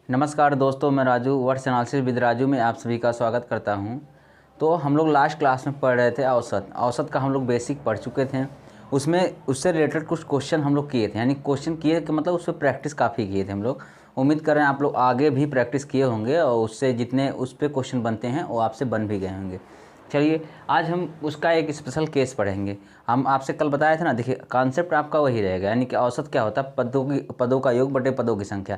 नमस्कार दोस्तों, मैं Raju words analysis with Raju में आप सभी का स्वागत करता हूं। तो हम लोग लास्ट क्लास में पढ़ रहे थे औसत का हम लोग बेसिक पढ़ चुके थे। उससे रिलेटेड कुछ क्वेश्चन हम लोग किए थे, यानी क्वेश्चन किए कि मतलब उस पर प्रैक्टिस काफ़ी किए थे हम लोग। उम्मीद कर रहे हैं आप लोग आगे भी प्रैक्टिस किए होंगे और उससे जितने उस पर क्वेश्चन बनते हैं वो आपसे बन भी गए होंगे। चलिए आज हम उसका एक स्पेशल केस पढ़ेंगे। हम आपसे कल बताए थे ना, देखिए कॉन्सेप्ट आपका वही रहेगा, यानी कि औसत क्या होता है, पदों का योग बटे पदों की संख्या,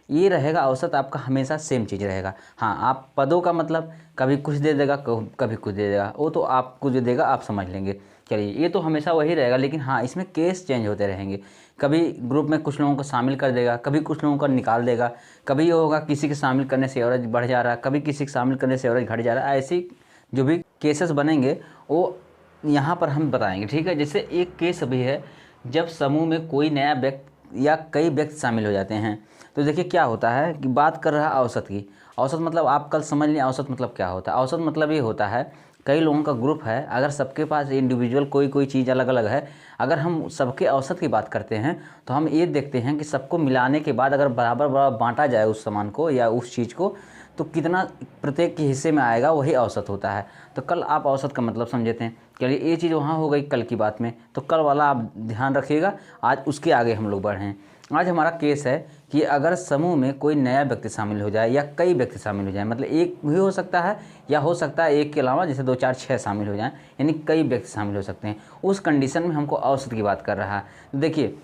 ये रहेगा। औसत आपका हमेशा सेम चीज़ रहेगा। हाँ, आप पदों का मतलब कभी कुछ दे देगा, कभी कुछ दे देगा, वो तो आपको जो देगा आप समझ लेंगे। चलिए ये तो हमेशा वही रहेगा, लेकिन हाँ इसमें केस चेंज होते रहेंगे। कभी ग्रुप में कुछ लोगों को शामिल कर देगा, कभी कुछ लोगों को निकाल देगा, कभी ये होगा किसी के शामिल करने से एवरेज बढ़ जा रहा है, कभी किसी के शामिल करने से एवरेज घट जा रहा है। ऐसी जो भी केसेस बनेंगे वो यहाँ पर हम बताएंगे, ठीक है। जैसे एक केस अभी है, जब समूह में कोई नया व्यक्ति या कई व्यक्ति शामिल हो जाते हैं, तो देखिए क्या होता है कि बात कर रहा है औसत की। औसत मतलब आप कल समझ लें औसत मतलब क्या होता है। औसत मतलब ये होता है, कई लोगों का ग्रुप है, अगर सबके पास इंडिविजुअल कोई चीज़ अलग अलग है, अगर हम सबके औसत की बात करते हैं तो हम ये देखते हैं कि सबको मिलाने के बाद अगर बराबर बराबर बांटा जाए उस सामान को या उस चीज़ को, तो कितना प्रत्येक के हिस्से में आएगा, वही औसत होता है। तो कल आप औसत का मतलब समझे थे। चलिए ये चीज़ वहाँ हो गई कल की बात में, तो कल वाला आप ध्यान रखिएगा। आज उसके आगे हम लोग बढ़ें। आज हमारा केस है कि अगर समूह में कोई नया व्यक्ति शामिल हो जाए या कई व्यक्ति शामिल हो जाए, मतलब एक भी हो सकता है या हो सकता है एक के अलावा जैसे 2 4 6 शामिल हो जाएं, यानी कई व्यक्ति शामिल हो सकते हैं। उस कंडीशन में हमको औसत की बात कर रहा है। तो देखिए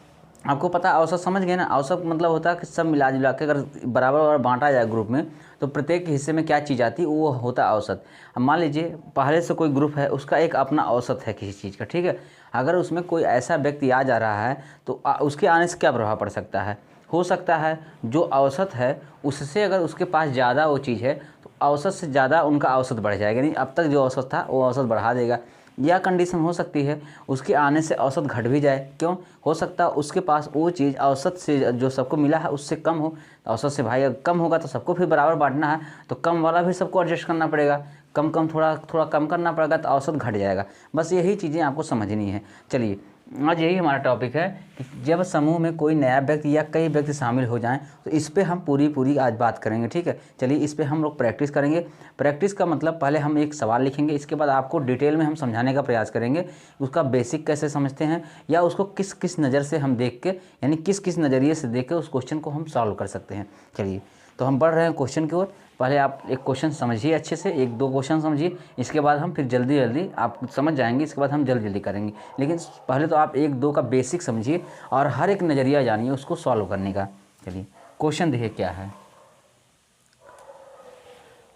आपको पता है औसत समझ गए ना। औसत मतलब होता है कि सब मिला जुला के अगर बराबर बराबर बांटा जाए ग्रुप में, तो प्रत्येक हिस्से में क्या चीज़ आती है वो होता है औसत। अब मान लीजिए पहले से कोई ग्रुप है, उसका एक अपना औसत है किसी चीज़ का, ठीक है। अगर उसमें कोई ऐसा व्यक्ति आ जा रहा है तो उसके आने से क्या प्रभाव पड़ सकता है। हो सकता है जो औसत है उससे अगर उसके पास ज़्यादा वो चीज़ है तो औसत से ज़्यादा उनका औसत बढ़ जाएगा, यानी अब तक जो औसत था वो औसत बढ़ा देगा। या कंडीशन हो सकती है उसके आने से औसत घट भी जाए। क्यों? हो सकता है उसके पास वो चीज़ औसत से जो सबको मिला है उससे कम हो। औसत से भाई अगर कम होगा तो सबको फिर बराबर बांटना है, तो कम वाला भी सबको एडजस्ट करना पड़ेगा। कम कम थोड़ा थोड़ा कम करना पड़ेगा तो औसत घट जाएगा। बस यही चीज़ें आपको समझनी है। चलिए आज यही हमारा टॉपिक है कि जब समूह में कोई नया व्यक्ति या कई व्यक्ति शामिल हो जाएं तो इस पे हम पूरी आज बात करेंगे, ठीक है। चलिए इस पे हम लोग प्रैक्टिस करेंगे। प्रैक्टिस का मतलब पहले हम एक सवाल लिखेंगे, इसके बाद आपको डिटेल में हम समझाने का प्रयास करेंगे उसका बेसिक कैसे समझते हैं या उसको किस किस नज़र से हम देख के, यानी किस किस नज़रिए से देख के उस क्वेश्चन को हम सॉल्व कर सकते हैं। चलिए तो हम बढ़ रहे हैं क्वेश्चन की ओर। पहले आप एक क्वेश्चन समझिए अच्छे से, 1 2 क्वेश्चन समझिए, इसके बाद हम फिर जल्दी जल्दी आप समझ जाएंगे, इसके बाद हम जल्दी जल्दी करेंगे। लेकिन पहले तो आप 1 2 का बेसिक समझिए और हर एक नज़रिया जानिए उसको सॉल्व करने का। चलिए क्वेश्चन देखिए क्या है।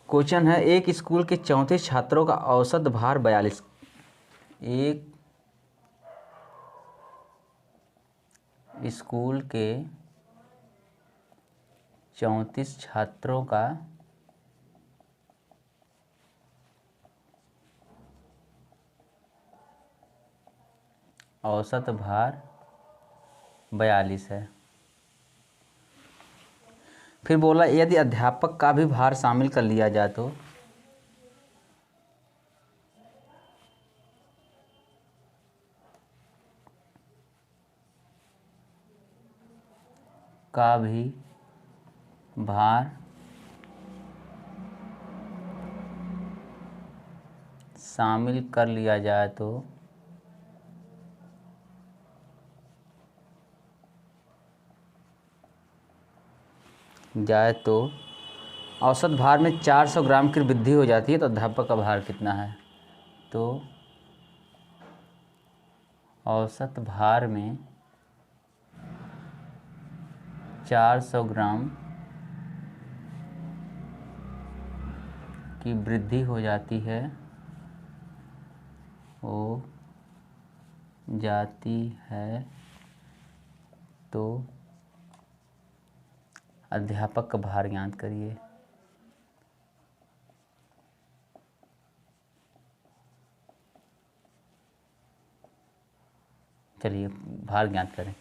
क्वेश्चन है, एक स्कूल के 34 छात्रों का औसत भार 42। एक स्कूल के 34 छात्रों का औसत भार 42 है। फिर बोला यदि अध्यापक का भी भार शामिल कर लिया जाए तो का भी भार शामिल कर लिया जाए तो औसत भार में 400 ग्राम की वृद्धि हो जाती है। तो अध्यापक का भार कितना है? तो औसत भार में 400 ग्राम की वृद्धि हो जाती है, तो अध्यापक का भार ज्ञात करिए। चलिए भार ज्ञात करें।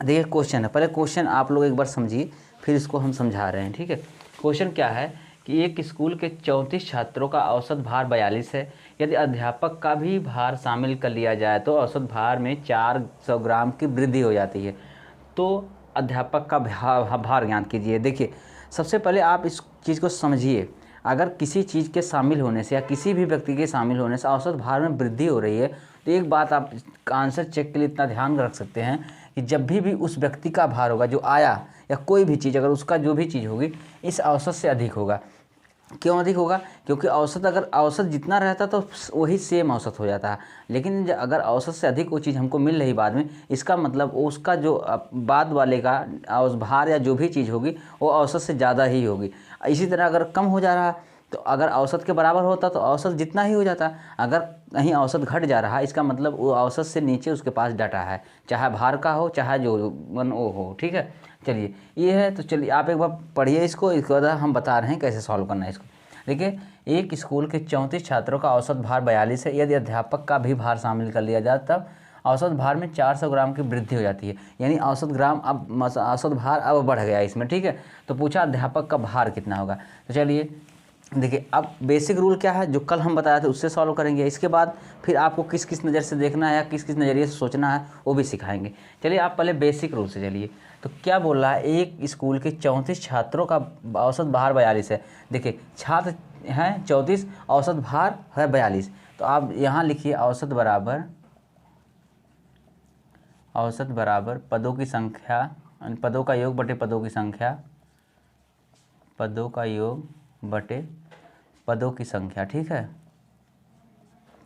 देखिए क्वेश्चन है, पहले क्वेश्चन आप लोग एक बार समझिए फिर इसको हम समझा रहे हैं, ठीक है। क्वेश्चन क्या है कि एक स्कूल के 34 छात्रों का औसत भार 42 है। यदि अध्यापक का भी भार शामिल कर लिया जाए तो औसत भार में 400 ग्राम की वृद्धि हो जाती है। तो अध्यापक का भार ज्ञात कीजिए। देखिए सबसे पहले आप इस चीज़ को समझिए, अगर किसी चीज़ के शामिल होने से या किसी भी व्यक्ति के शामिल होने से औसत भार में वृद्धि हो रही है, तो एक बात आप आंसर चेक के लिए इतना ध्यान रख सकते हैं कि जब भी उस व्यक्ति का भार होगा जो आया, या कोई भी चीज़, अगर उसका जो भी चीज़ होगी इस औसत से अधिक होगा। क्यों अधिक होगा? क्योंकि औसत, अगर औसत जितना रहता तो वही सेम औसत हो जाता है, लेकिन अगर औसत से अधिक वो चीज़ हमको मिल रही बाद में, इसका मतलब उसका जो बाद वाले का भार या जो भी चीज़ होगी वो औसत से ज़्यादा ही होगी। इसी तरह अगर कम हो जा रहा तो अगर औसत के बराबर होता तो औसत जितना ही हो जाता। अगर कहीं औसत घट जा रहा है, इसका मतलब वो औसत से नीचे उसके पास डाटा है, चाहे भार का हो चाहे जो वन ओ हो। ठीक है, चलिए ये है। तो चलिए आप एक बार पढ़िए इसको, इसके बाद हम बता रहे हैं कैसे सॉल्व करना है इसको। देखिए, एक स्कूल के 34 छात्रों का औसत भार 42 है। यदि अध्यापक का भी भार शामिल कर लिया जाए तब औसत भार में 400 ग्राम की वृद्धि हो जाती है। यानी औसत भार अब बढ़ गया इसमें। ठीक है, तो पूछा अध्यापक का भार कितना होगा। तो चलिए देखिए, अब बेसिक रूल क्या है जो कल हम बताए थे उससे सॉल्व करेंगे। इसके बाद फिर आपको किस किस नज़र से देखना है या किस किस नज़रिए से सोचना है वो भी सिखाएंगे। चलिए आप पहले बेसिक रूल से चलिए। तो क्या बोल रहा है, एक स्कूल के 34 छात्रों का औसत भार 42 है। देखिए छात्र हैं 34, औसत भार है 42। तो आप यहाँ लिखिए औसत बराबर पदों की संख्या, पदों का योग बटे पदों की संख्या, पदों का योग बटे पदों की संख्या। ठीक है,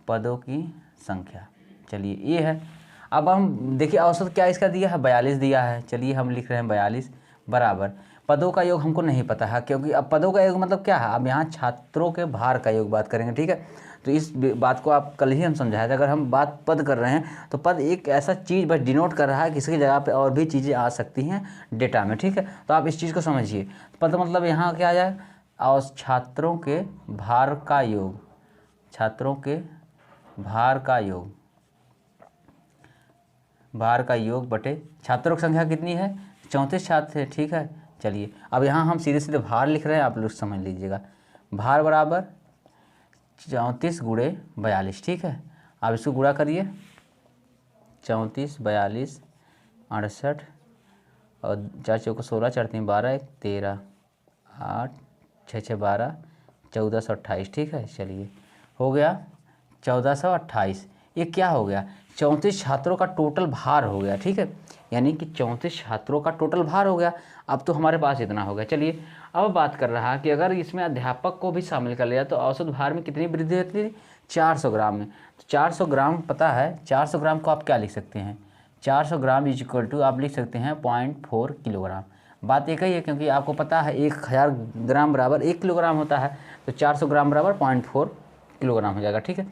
पदों की संख्या। चलिए ये है। अब हम देखिए औसत क्या इसका दिया है, 42 दिया है। चलिए हम लिख रहे हैं 42 बराबर पदों का योग हमको नहीं पता है, क्योंकि अब पदों का योग मतलब क्या है, अब यहाँ छात्रों के भार का योग बात करेंगे। ठीक है, तो इस बात को आप कल ही हम समझाए थे। अगर हम बात पद कर रहे हैं तो पद एक ऐसा चीज़ बस डिनोट कर रहा है कि इसकी जगह पे और भी चीज़ें आ सकती हैं डेटा में। ठीक है, तो आप इस चीज़ को समझिए। पद मतलब यहाँ क्या आ जाए, और छात्रों के भार का योग, छात्रों के भार का योग, भार का योग बटे छात्रों की संख्या कितनी है, 34 छात्र है। ठीक है, चलिए अब यहाँ हम सीधे सीधे भार लिख रहे हैं, आप लोग समझ लीजिएगा। भार बराबर 34 गुणे 42। ठीक है, आप इसको गुणा करिए, 34 42 68 और 4 चौको 16 4 3 12 1 13 8 6 6 12 1428। ठीक है, चलिए हो गया 1428। ये क्या हो गया, 34 छात्रों का टोटल भार हो गया। ठीक है, यानी कि 34 छात्रों का टोटल भार हो गया। अब तो हमारे पास इतना हो गया। चलिए अब बात कर रहा है कि अगर इसमें अध्यापक को भी शामिल कर लिया तो औसत भार में कितनी वृद्धि होती है, 400 ग्राम में। तो 400 ग्राम पता है, 400 ग्राम को आप क्या लिख सकते हैं, 400 ग्राम इज इक्वल टू आप लिख सकते हैं 0.4 किलोग्राम। बात एक ही है, क्योंकि आपको पता है 1000 ग्राम बराबर 1 किलोग्राम होता है, तो 400 ग्राम बराबर 0.4 किलोग्राम हो जाएगा। ठीक है,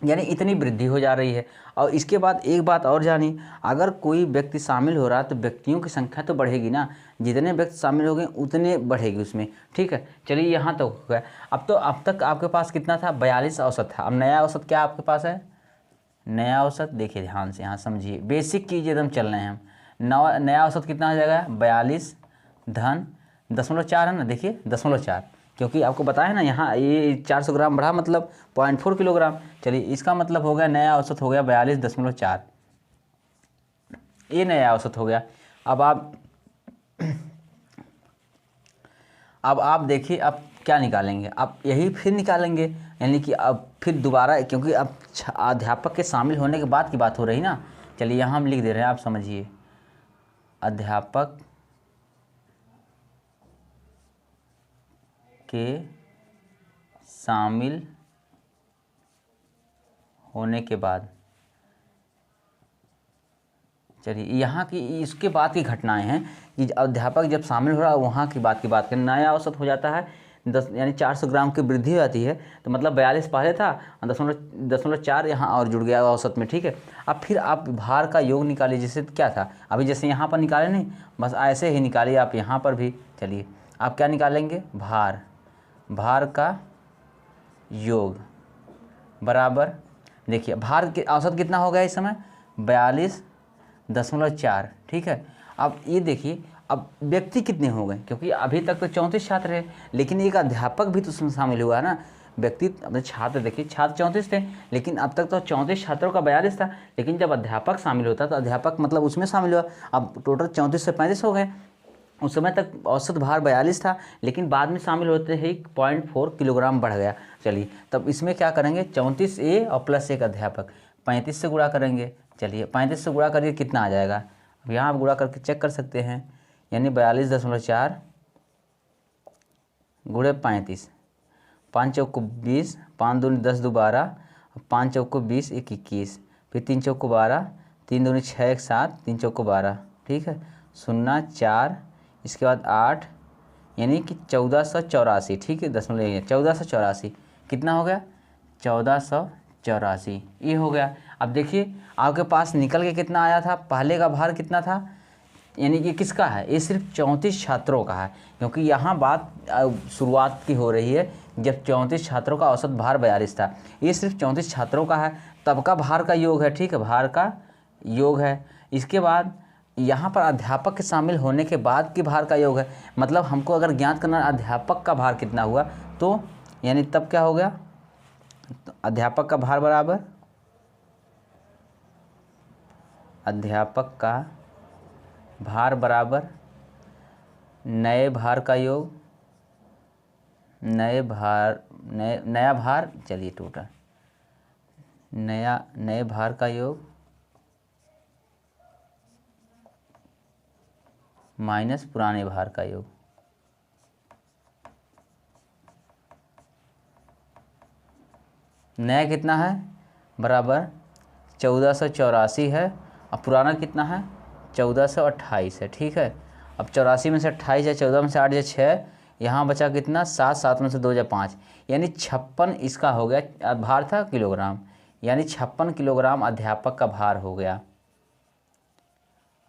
यानी इतनी वृद्धि हो जा रही है। और इसके बाद एक बात और जानी, अगर कोई व्यक्ति शामिल हो रहा है तो व्यक्तियों की संख्या तो बढ़ेगी ना, जितने व्यक्ति शामिल हो गए उतने बढ़ेगी उसमें। ठीक है, चलिए यहाँ तक हो गया। अब तक आपके पास कितना था, 42 औसत था। अब नया औसत क्या आपके पास है, नया औसत देखिए ध्यान से, यहाँ समझिए, बेसिक चीज़ एकदम चल रहे हैं हम। नया औसत कितना हो जाएगा, 42 धन 0.4 है ना, देखिए 0.4, क्योंकि आपको बताया ना यहाँ ये 400 ग्राम बढ़ा मतलब 0.4 किलोग्राम। चलिए इसका मतलब हो गया नया औसत हो गया 42.4, ये नया औसत हो गया। अब आप देखिए अब क्या निकालेंगे, अब यही फिर निकालेंगे, यानी कि अब फिर दोबारा, क्योंकि अब अध्यापक के शामिल होने के बाद की बात हो रही ना। चलिए यहाँ हम लिख दे रहे हैं, आप समझिए, अध्यापक के शामिल होने के बाद, चलिए यहाँ की इसके बाद की घटनाएं हैं कि अध्यापक जब शामिल हो रहा है वहाँ की बात करें। नया औसत हो जाता है 10, यानी 400 ग्राम की वृद्धि हो जाती है, तो मतलब 42 पहले था, 0.4 यहाँ और जुड़ गया औसत में। ठीक है, अब फिर आप भार का योग निकालिए, जैसे क्या था अभी, जैसे यहाँ पर निकाले नहीं, बस ऐसे ही निकालिए आप यहाँ पर भी। चलिए आप क्या निकालेंगे, भार का योग बराबर, देखिए भार के औसत कितना हो गया इस समय, 42.4। ठीक है, अब ये देखिए अब व्यक्ति कितने हो गए, क्योंकि अभी तक तो 34 छात्र हैं, लेकिन एक अध्यापक भी तो उसमें शामिल हुआ है ना। व्यक्ति अपने छात्र, देखिए छात्र 34 थे, लेकिन अब तक तो 34 छात्रों का 42 था, लेकिन जब अध्यापक शामिल होता तो अध्यापक मतलब उसमें शामिल हुआ। अब टोटल 34 से 35 हो गए। उस समय तक औसत भार 42 था, लेकिन बाद में शामिल होते ही 0.4 किलोग्राम बढ़ गया। चलिए तब इसमें क्या करेंगे, 34A और प्लस 1 अध्यापक, 35 से गुणा करेंगे। चलिए 35 से गुणा करिए, कितना आ जाएगा, अब यहाँ आप गुणा करके चेक कर सकते हैं, यानी 42.4 गुणे 35, 5 चौक को 20, 5 दूनी 10 दो 12, 5 चौक को 20 1 21, फिर 3 चौक को 12, 3 दूनी 6 1 7, 3 चौक को 12, ठीक है, 0 4, इसके बाद 8, यानी कि 1484, ठीक है, दशमलव 1484 कितना हो गया, 1484 ये हो गया। अब देखिए आपके पास निकल के कितना आया था, पहले का भार कितना था, यानी कि किसका है, ये सिर्फ 34 छात्रों का है, क्योंकि यहाँ बात शुरुआत की हो रही है जब 34 छात्रों का औसत भार 42 था। ये सिर्फ 34 छात्रों का है, तब का भार का योग है, ठीक है, भार का योग है। इसके बाद यहाँ पर अध्यापक के शामिल होने के बाद की भार का योग है, मतलब हमको अगर ज्ञात करना अध्यापक का भार कितना हुआ, तो यानी तब क्या हो गया, तो अध्यापक का भार बराबर अध्यापक का भार बराबर नए भार का योग, नया भार, चलिए टोटल नए भार का योग माइनस पुराने भार का योग। नया कितना है, बराबर 1484 है, और पुराना कितना है, 1428 है, ठीक है। अब 84 में से 28 है, 14 में से 8 है 6, यहाँ बचा कितना 7, 7 में से 2 है 5, यानी 56 इसका हो गया, भार था किलोग्राम, यानी 56 किलोग्राम अध्यापक का भार हो गया,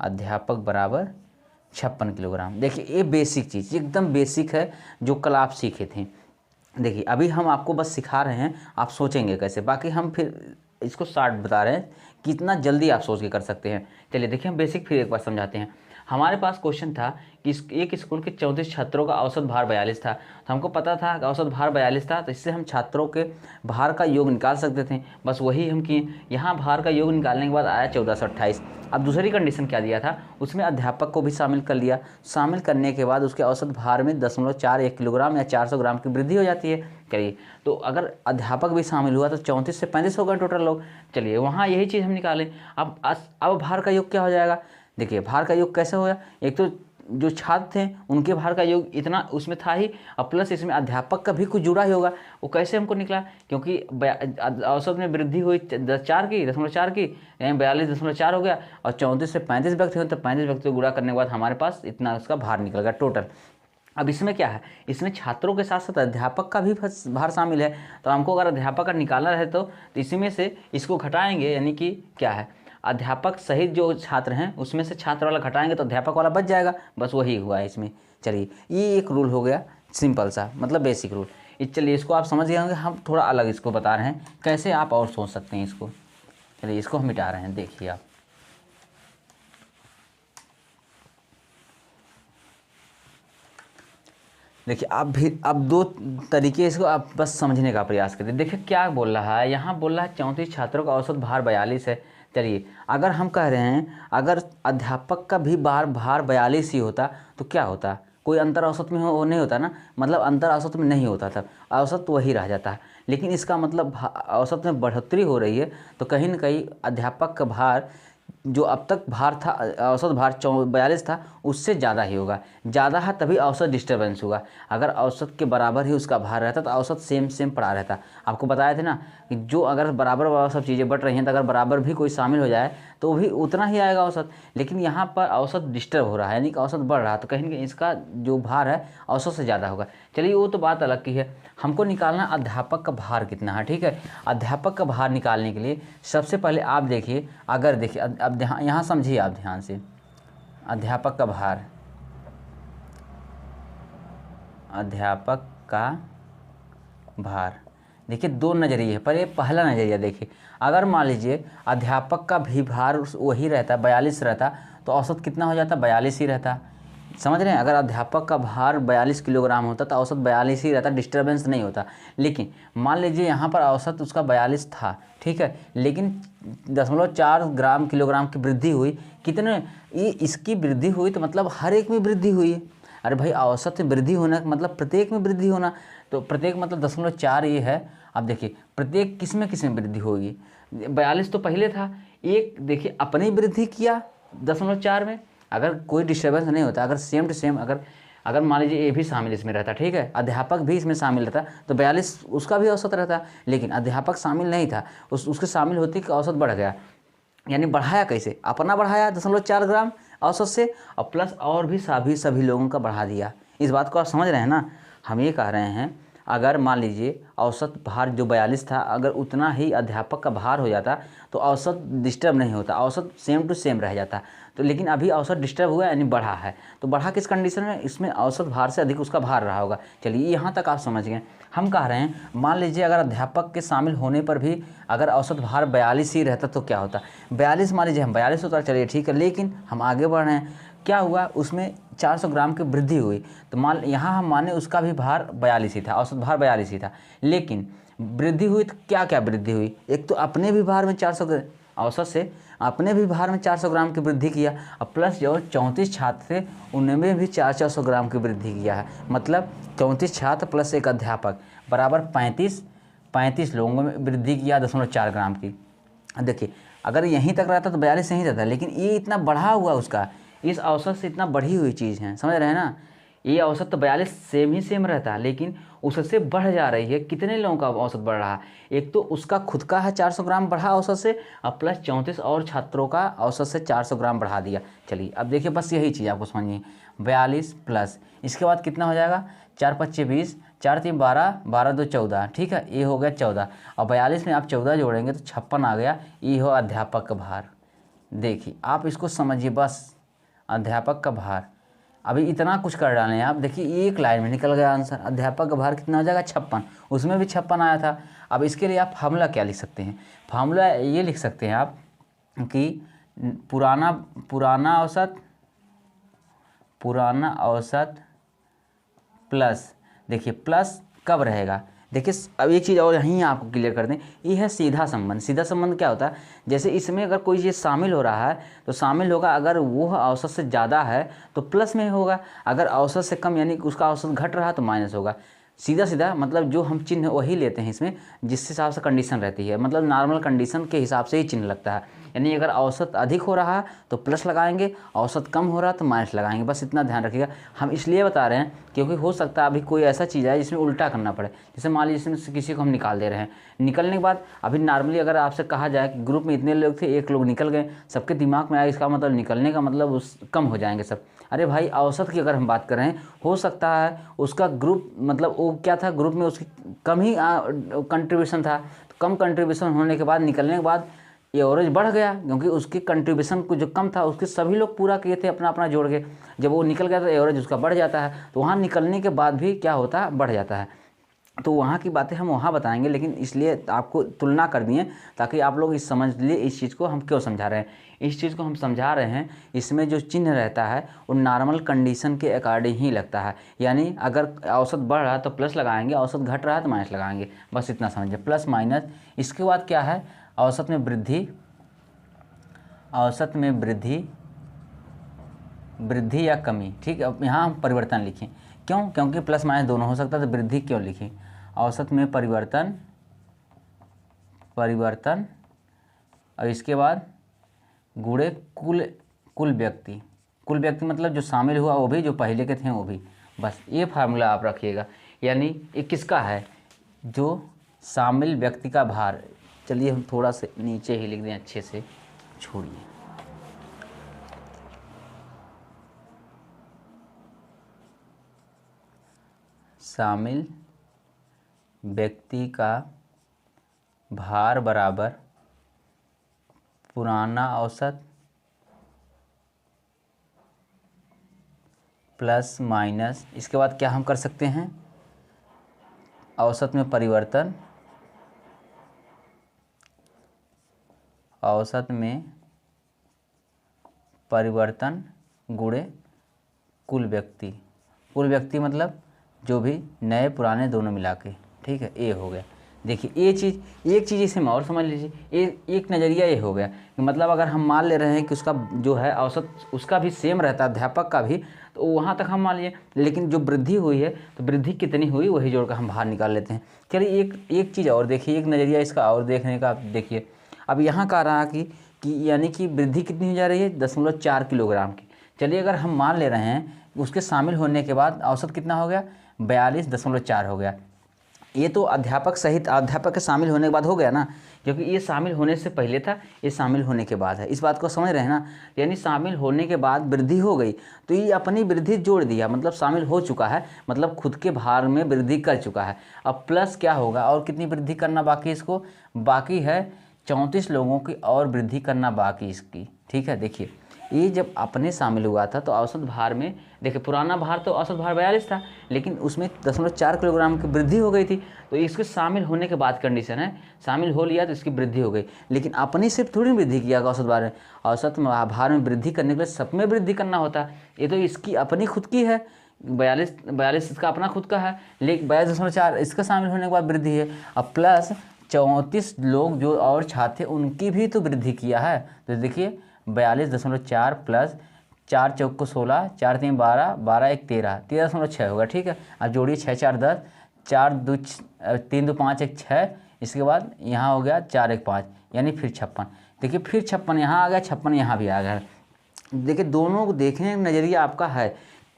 अध्यापक बराबर 56 किलोग्राम। देखिए ये बेसिक चीज़, एकदम बेसिक है, जो कल आप सीखे थे। देखिए अभी हम आपको बस सिखा रहे हैं, आप सोचेंगे कैसे, बाकी हम फिर इसको शॉर्ट बता रहे हैं, कितना जल्दी आप सोच के कर सकते हैं। चलिए देखिए हम बेसिक फिर एक बार समझाते हैं। हमारे पास क्वेश्चन था कि एक स्कूल के 34 छात्रों का औसत भार 42 था, तो हमको पता था कि औसत भार 42 था, तो इससे हम छात्रों के भार का योग निकाल सकते थे, बस वही हम किए। यहाँ भार का योग निकालने के बाद आया 1428। अब दूसरी कंडीशन क्या दिया था, उसमें अध्यापक को भी शामिल कर लिया, शामिल करने के बाद उसके औसत भार में 0.41 किलोग्राम या 400 ग्राम की वृद्धि हो जाती है। चलिए तो अगर अध्यापक भी शामिल हुआ तो 34 से 35 हो गए टोटल लोग। चलिए वहाँ यही चीज़ हम निकालें। अब भार का योग क्या हो जाएगा, देखिए भार का योग कैसे होगा, एक तो जो छात्र थे उनके भार का योग इतना उसमें था ही, और प्लस इसमें अध्यापक का भी कुछ जुड़ा ही होगा। वो कैसे हमको निकला, क्योंकि औसत में वृद्धि हुई 0.4 की, यानी 42.4 हो गया, और 34 से 35 व्यक्ति हुए, तो 35 व्यक्ति को गुणा करने के बाद हमारे पास इतना उसका भार निकल गया टोटल। अब इसमें क्या है, इसमें छात्रों के साथ साथ अध्यापक का भी भार शामिल है, तो हमको अगर अध्यापक का निकालना रहे तो इसमें से इसको घटाएंगे, यानी कि क्या है, अध्यापक सहित जो छात्र हैं उसमें से छात्र वाला घटाएंगे तो अध्यापक वाला बच जाएगा, बस वही हुआ है इसमें। चलिए ये एक रूल हो गया, सिंपल सा, मतलब बेसिक रूल। चलिए इसको आप समझ गए होंगे, हम थोड़ा अलग इसको बता रहे हैं कैसे आप और सोच सकते हैं इसको। चलिए इसको हम मिटा रहे हैं, देखिए आप, देखिए अब दो तरीके इसको आप बस समझने का प्रयास करिए। देखिए क्या बोल रहा है, यहाँ बोल रहा है 34 छात्रों का औसत भार 42 है। चलिए अगर हम कह रहे हैं अगर अध्यापक का भी भार 42 ही होता तो क्या होता, कोई अंतर औसत में हो नहीं होता ना, मतलब अंतर औसत में नहीं होता था, औसत वही रह जाता है। लेकिन इसका मतलब औसत में बढ़ोतरी हो रही है, तो कहीं ना कहीं अध्यापक का भार जो अब तक भार था, औसत भार 42 था, उससे ज़्यादा ही होगा। ज़्यादा है तभी औसत डिस्टर्बेंस होगा। अगर औसत के बराबर ही उसका भार रहता तो औसत सेम पड़ा रहता। आपको बताया थे ना कि जो अगर बराबर सब चीज़ें बढ़ रही हैं, तो अगर बराबर भी कोई शामिल हो जाए तो भी उतना ही आएगा औसत। लेकिन यहाँ पर औसत डिस्टर्ब हो रहा है, यानी कि औसत बढ़ रहा है, तो कहीं ना कहीं इसका जो भार है औसत से ज़्यादा होगा। चलिए वो तो बात अलग की है, हमको निकालना अध्यापक का भार कितना है। ठीक है, अध्यापक का भार निकालने के लिए सबसे पहले आप देखिए, अगर देखिए अब यहाँ समझिए आप ध्यान से, अध्यापक का भार, अध्यापक का भार, देखिए दो नज़रिए है। पर ये पहला नज़रिया देखिए, अगर मान लीजिए अध्यापक का भी भार वही रहता 42 रहता, तो औसत कितना हो जाता 42 ही रहता। समझ रहे हैं। अगर अध्यापक का भार 42 किलोग्राम होता तो औसत 42 ही रहता, डिस्टर्बेंस नहीं होता। लेकिन मान लीजिए यहाँ पर औसत उसका 42 था, ठीक है, लेकिन 0.4 ग्राम किलोग्राम की वृद्धि हुई। कितने ये इसकी वृद्धि हुई तो मतलब हर एक में वृद्धि हुई है। अरे भाई औसत में वृद्धि होना मतलब प्रत्येक में वृद्धि होना, तो प्रत्येक मतलब 0.4 ये है। अब देखिए प्रत्येक किस में वृद्धि होगी, 42 तो पहले था, एक देखिए अपनी वृद्धि किया 0.4 में। अगर कोई डिस्टर्बेंस नहीं होता, अगर सेम टू सेम अगर अगर मान लीजिए ये भी शामिल इसमें रहता, ठीक है, अध्यापक भी इसमें शामिल रहता तो 42 उसका भी औसत रहता। लेकिन अध्यापक शामिल नहीं था, उसके शामिल होते कि औसत बढ़ गया। यानी बढ़ाया कैसे, अपना बढ़ाया 0.4 ग्राम औसत से, और प्लस और भी सभी लोगों का बढ़ा दिया। इस बात को आप समझ रहे हैं ना। हम ये कह रहे हैं अगर मान लीजिए औसत भार जो 42 था, अगर उतना ही अध्यापक का भार हो जाता तो औसत डिस्टर्ब नहीं होता, औसत सेम टू सेम रह जाता। तो लेकिन अभी औसत डिस्टर्ब हुआ यानी बढ़ा है। तो बढ़ा किस कंडीशन में, इसमें औसत भार से अधिक उसका भार रहा होगा। चलिए यहाँ तक आप समझ गए। हम कह रहे हैं मान लीजिए अगर अध्यापक के शामिल होने पर भी अगर औसत भार 42 ही रहता तो क्या होता, 42 मान लीजिए हम 42 होता, चलिए ठीक है, लेकिन हम आगे बढ़ रहे हैं, क्या हुआ उसमें 400 ग्राम की वृद्धि हुई। तो मान यहाँ हम माने उसका भी भार 42 ही था, औसत भार 42 ही था, लेकिन वृद्धि हुई तो क्या क्या वृद्धि हुई, एक तो अपने भी भार में 400 औसत से अपने भी भार में 400 ग्राम की वृद्धि किया, और प्लस जो 34 छात्र थे उनमें भी 400 ग्राम की वृद्धि किया है। मतलब 34 छात्र प्लस एक अध्यापक बराबर 35 लोगों में वृद्धि किया 0.4 ग्राम की। देखिए अगर यहीं तक रहता तो 42 यहीं रहता, लेकिन ये इतना बढ़ा हुआ उसका, इस औसत से इतना बढ़ी हुई चीज़ है, समझ रहे हैं ना। ये औसत तो 42 सेम रहता है, लेकिन उससे बढ़ जा रही है। कितने लोगों का औसत बढ़ रहा है, एक तो उसका खुद का है 400 ग्राम बढ़ा औसत से, और प्लस 34 और छात्रों का औसत से 400 ग्राम बढ़ा दिया। चलिए अब देखिए बस यही चीज़ आपको समझिए, 42 प्लस इसके बाद कितना हो जाएगा, 4 5 20, 4 3 12, 12 2 14, ठीक है, ये हो गया 14, और 42 में आप 14 जोड़ेंगे तो 56 आ गया। ये हो अध्यापक का भार। देखिए आप इसको समझिए बस, अध्यापक का भार। अभी इतना कुछ कर डालें आप, देखिए एक लाइन में निकल गया आंसर। अध्यापक का भार कितना हो जाएगा, 56, उसमें भी 56 आया था। अब इसके लिए आप फार्मूला क्या लिख सकते हैं, फार्मूला ये लिख सकते हैं आप कि पुराना औसत प्लस, देखिए प्लस कब रहेगा, देखिए अब एक चीज़ और यहीं आपको क्लियर कर दें, ये है सीधा संबंध। सीधा संबंध क्या होता है, जैसे इसमें अगर कोई चीज़ शामिल हो रहा है तो शामिल होगा, अगर वो औसत से ज़्यादा है तो प्लस में होगा, अगर औसत से कम यानी उसका औसत घट रहा तो माइनस होगा। सीधा सीधा मतलब जो हम चिन्ह वही लेते हैं इसमें जिस हिसाब से कंडीशन रहती है, मतलब नॉर्मल कंडीशन के हिसाब से ही चिन्ह लगता है। यानी अगर औसत अधिक हो रहा है तो प्लस लगाएंगे, औसत कम हो रहा है तो माइनस लगाएंगे, बस इतना ध्यान रखिएगा। हम इसलिए बता रहे हैं क्योंकि हो सकता है अभी कोई ऐसा चीज़ है जिसमें उल्टा करना पड़े। जैसे मान लीजिए इसमें से किसी को हम निकाल दे रहे हैं, निकलने के बाद अभी नॉर्मली अगर आपसे कहा जाए कि ग्रुप में इतने लोग थे, एक लोग निकल गए, सबके दिमाग में आया इसका मतलब निकलने का मतलब उस कम हो जाएंगे सब। अरे भाई औसत की अगर हम बात कर रहे हैं, हो सकता है उसका ग्रुप मतलब वो क्या था, ग्रुप में उसकी कम ही कंट्रीब्यूशन था, तो कम कंट्रीब्यूशन होने के बाद निकलने के बाद एवरेज बढ़ गया, क्योंकि उसकी कंट्रीब्यूशन को जो कम था उसके सभी लोग पूरा किए थे अपना अपना जोड़ के। जब वो निकल गया तो एवरेज उसका बढ़ जाता है, तो वहाँ निकलने के बाद भी क्या होता है, बढ़ जाता है। तो वहाँ की बातें हम वहाँ बताएंगे, लेकिन इसलिए आपको तुलना कर दिए ताकि आप लोग इस समझ लिए इस चीज़ को हम क्यों समझा रहे हैं। इस चीज़ को हम समझा रहे हैं, इसमें जो चिन्ह रहता है वो नॉर्मल कंडीशन के अकॉर्डिंग ही लगता है। यानी अगर औसत बढ़ रहा है तो प्लस लगाएंगे, औसत घट रहा है तो माइनस लगाएंगे, बस इतना समझिए, प्लस माइनस। इसके बाद क्या है, औसत में वृद्धि, औसत में वृद्धि या कमी, ठीक है। अब यहाँ हम परिवर्तन लिखें, क्यों, क्योंकि प्लस माइनस दोनों हो सकता है, तो वृद्धि क्यों लिखें, औसत में परिवर्तन और इसके बाद गुणे कुल व्यक्ति मतलब जो शामिल हुआ वो भी, जो पहले के थे वो भी, बस ये फार्मूला आप रखिएगा। यानी ये किसका है, जो शामिल व्यक्ति का भार। चलिए हम थोड़ा से नीचे ही लिख दें, अच्छे से छोड़िए, शामिल व्यक्ति का भार बराबर पुराना औसत प्लस माइनस, इसके बाद क्या हम कर सकते हैं, औसत में परिवर्तन, गुणे कुल व्यक्ति मतलब जो भी नए पुराने दोनों मिला के, ठीक है, ए हो गया। देखिए एक चीज़ इसमें और समझ लीजिए, एक नज़रिया ये हो गया कि मतलब अगर हम मान ले रहे हैं कि उसका जो है औसत उसका भी सेम रहता है अध्यापक का भी, तो वहाँ तक हम मान लिए, लेकिन जो वृद्धि हुई है तो वृद्धि कितनी हुई वही जोड़कर हम बाहर निकाल लेते हैं। चलिए एक चीज़ और देखिए, एक नज़रिया इसका और देखने का आप देखिए। अब यहाँ कह रहा कि यानी कि वृद्धि कितनी हो जा रही है 0.4 किलोग्राम की। चलिए अगर हम मान ले रहे हैं उसके शामिल होने के बाद औसत कितना हो गया 42.4 हो गया। ये तो अध्यापक सहित अध्यापक के शामिल होने के बाद हो गया ना, क्योंकि ये शामिल होने से पहले था, ये शामिल होने के बाद है। इस बात को समझ रहे हैं ना, यानी शामिल होने के बाद वृद्धि हो गई तो ये अपनी वृद्धि जोड़ दिया, मतलब शामिल हो चुका है, मतलब खुद के भार में वृद्धि कर चुका है। अब प्लस क्या होगा, और कितनी वृद्धि करना बाकी इसको, बाकी है 34 लोगों की और वृद्धि करना बाकी इसकी, ठीक है। देखिए ये जब अपने शामिल हुआ था तो औसत भार में, देखिए पुराना भार तो औसत भार 42 था, लेकिन उसमें 0.4 किलोग्राम की वृद्धि हो गई थी, तो इसके शामिल होने के बाद कंडीशन है, शामिल हो लिया तो इसकी वृद्धि हो गई। लेकिन अपनी सिर्फ थोड़ी वृद्धि किया औसत भार में, औसत भार में वृद्धि करने के लिए सब में वृद्धि करना होता है। ये तो इसकी अपनी खुद की है, 42 इसका अपना खुद का है, लेकिन 42.4 इसका शामिल होने के बाद वृद्धि है। अब प्लस 34 लोग जो और छात्र थे उनकी भी तो वृद्धि किया है। तो देखिए 42.4 प्लस 4 चौक को 16, 4 3 12, 12 1 13, 13.6 होगा, ठीक है। अब जोड़िए 6 4 10, 4 2 3 2 5 1 6, इसके बाद यहाँ हो गया 4 1 5, यानी फिर 56। देखिए फिर 56 यहाँ आ गया, 56 यहाँ भी आ गया। देखिए दोनों को देखने का नज़रिया आपका है,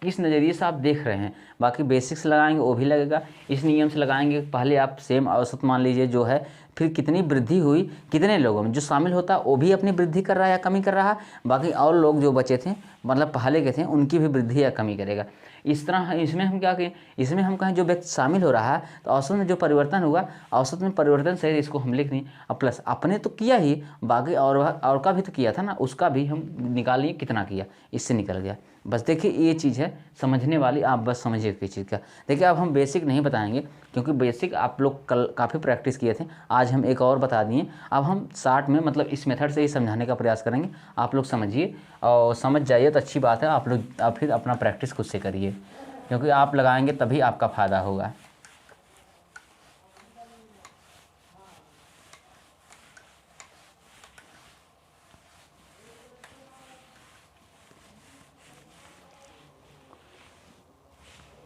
किस नज़रिए से आप देख रहे हैं। बाकी बेसिक्स लगाएंगे वो भी लगेगा, इस नियम से लगाएंगे। पहले आप सेम औसत मान लीजिए जो है, फिर कितनी वृद्धि हुई कितने लोगों में, जो शामिल होता है वो भी अपनी वृद्धि कर रहा है या कमी कर रहा है, बाकी और लोग जो बचे थे मतलब पहले के थे उनकी भी वृद्धि या कमी करेगा। इस तरह इसमें हम क्या कहें, इसमें हम कहें जो व्यक्ति शामिल हो रहा है तो औसत में जो परिवर्तन हुआ, औसत में परिवर्तन सही इसको हम लिख दें। अब प्लस अपने तो किया ही, बाकी और का भी तो किया था ना, उसका भी हम निकालिए कितना किया, इससे निकल गया। बस देखिए ये चीज़ है समझने वाली, आप बस समझिए किस चीज़ का। देखिए अब हम बेसिक नहीं बताएंगे क्योंकि बेसिक आप लोग कल काफ़ी प्रैक्टिस किए थे, आज हम एक और बता दिए। अब हम शार्ट में मतलब इस मेथड से ही समझाने का प्रयास करेंगे, आप लोग समझिए और समझ जाइए तो अच्छी बात है। आप लोग आप फिर अपना प्रैक्टिस खुद से करिए, क्योंकि आप लगाएंगे तभी आपका फ़ायदा होगा।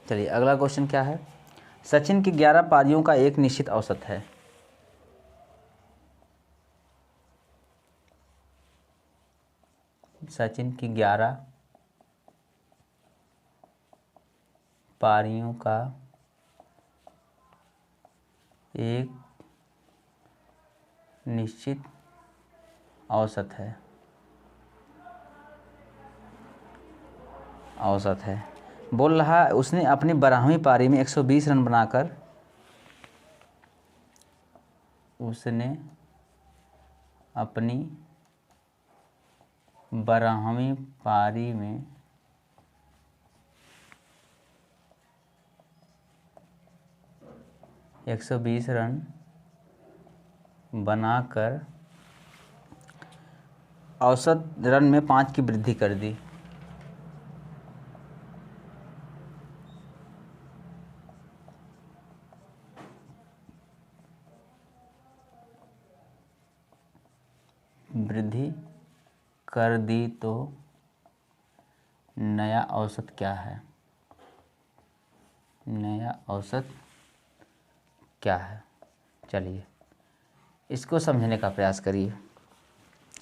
चलिए अगला क्वेश्चन क्या है, सचिन की 11 पारियों का एक निश्चित औसत है। सचिन की 11 पारियों का एक निश्चित औसत है, बोल रहा है उसने अपनी 12वीं पारी में 120 रन बनाकर, उसने अपनी 12वीं पारी में 120 रन बनाकर औसत रन में 5 की वृद्धि कर दी। वृद्धि कर दी तो नया औसत क्या है, नया औसत क्या है। चलिए इसको समझने का प्रयास करिए।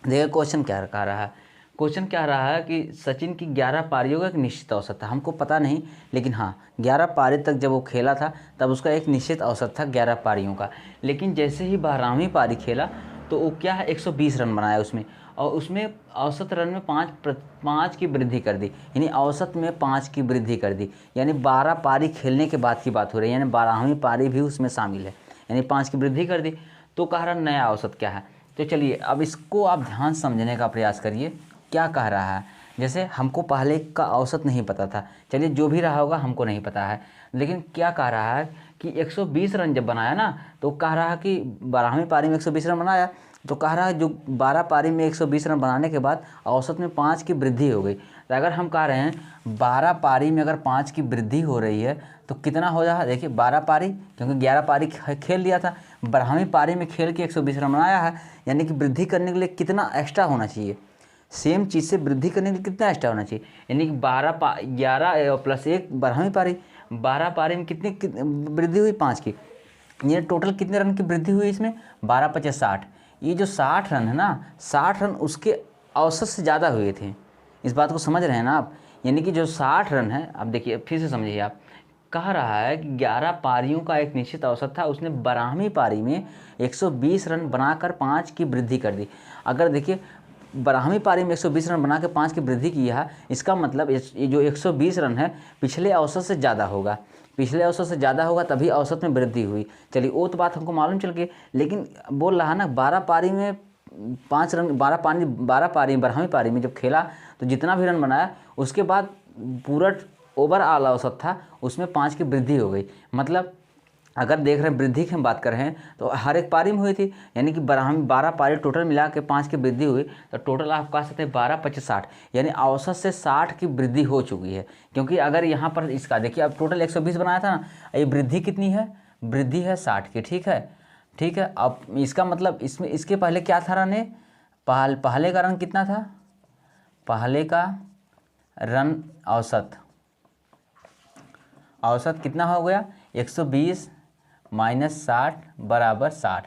देखिए क्वेश्चन क्या कह रहा है, क्वेश्चन क्या रहा है कि सचिन की 11 पारियों का एक निश्चित औसत था, हमको पता नहीं लेकिन हाँ 11 पारी तक जब वो खेला था तब उसका एक निश्चित औसत था 11 पारियों का। लेकिन जैसे ही 12वीं पारी खेला तो वो क्या है 120 रन बनाया उसमें, और उसमें औसत रन में 5 की वृद्धि कर दी, यानी औसत में 5 की वृद्धि कर दी, यानी 12 पारी खेलने के बाद की बात हो रही है, यानी 12वीं पारी भी उसमें शामिल है, यानी 5 की वृद्धि कर दी। तो कह रहा नया औसत क्या है। तो चलिए अब इसको आप ध्यान समझने का प्रयास करिए, क्या कह रहा है। जैसे हमको पहले का औसत नहीं पता था, चलिए जो भी रहा होगा हमको नहीं पता है, लेकिन क्या कह रहा है कि 120 रन जब बनाया ना तो कह रहा है कि 12वीं पारी में 120 रन बनाया, तो कह रहा है जो 12 पारी में 120 रन बनाने के बाद औसत में 5 की वृद्धि हो गई। तो अगर हम कह रहे हैं 12 पारी में अगर 5 की वृद्धि हो रही है तो कितना हो जाएगा, देखिए 12 पारी, क्योंकि 11 पारी खेल लिया था, 12वीं पारी में खेल के 120 रन बनाया है, यानी कि वृद्धि करने के लिए कितना एक्स्ट्रा होना चाहिए, सेम चीज़ से वृद्धि करने के लिए कितना एक्स्ट्रा होना चाहिए, यानी कि 11 प्लस 1 12वीं पारी, 12 पारी में कितनी वृद्धि हुई, 5 की, ये टोटल कितने रन की वृद्धि हुई इसमें, 12 पचे 60। ये जो 60 रन है ना, 60 रन उसके औसत से ज़्यादा हुए थे। इस बात को समझ रहे हैं ना आप, यानी कि जो 60 रन है, अब देखिए फिर से समझिए आप, कह रहा है कि 11 पारियों का एक निश्चित औसत था, उसने 12वीं पारी में 120 रन बनाकर 5 की वृद्धि कर दी। अगर देखिए 12वीं पारी में 120 रन बना के 5 की वृद्धि की है, इसका मतलब ये जो 120 रन है पिछले औसत से ज़्यादा होगा, पिछले औसत से ज़्यादा होगा तभी औसत में वृद्धि हुई। चलिए वो तो बात हमको मालूम चल गई, लेकिन बोल रहा है ना 12 पारी में 5 रन, 12 पारी 12वीं पारी में जब खेला तो जितना भी रन बनाया उसके बाद पूरा ओवरऑल औसत था उसमें 5 की वृद्धि हो गई। मतलब अगर देख रहे हैं वृद्धि की हम बात कर रहे हैं तो हर एक पारी में हुई थी, यानी कि 12 पारी टोटल मिला के 5 की वृद्धि हुई, तो टोटल आप कह सकते हैं 12 पच्चीस 60, यानी औसत से 60 की वृद्धि हो चुकी है। क्योंकि अगर यहाँ पर इसका देखिए अब टोटल 120 बनाया था ना, ये वृद्धि कितनी है, वृद्धि है 60 की, ठीक है, ठीक है। अब इसका मतलब इसमें इसके पहले क्या था रन, पहले का रन कितना था, पहले का रन औसत कितना हो गया, 120 माइनस 60 बराबर 60।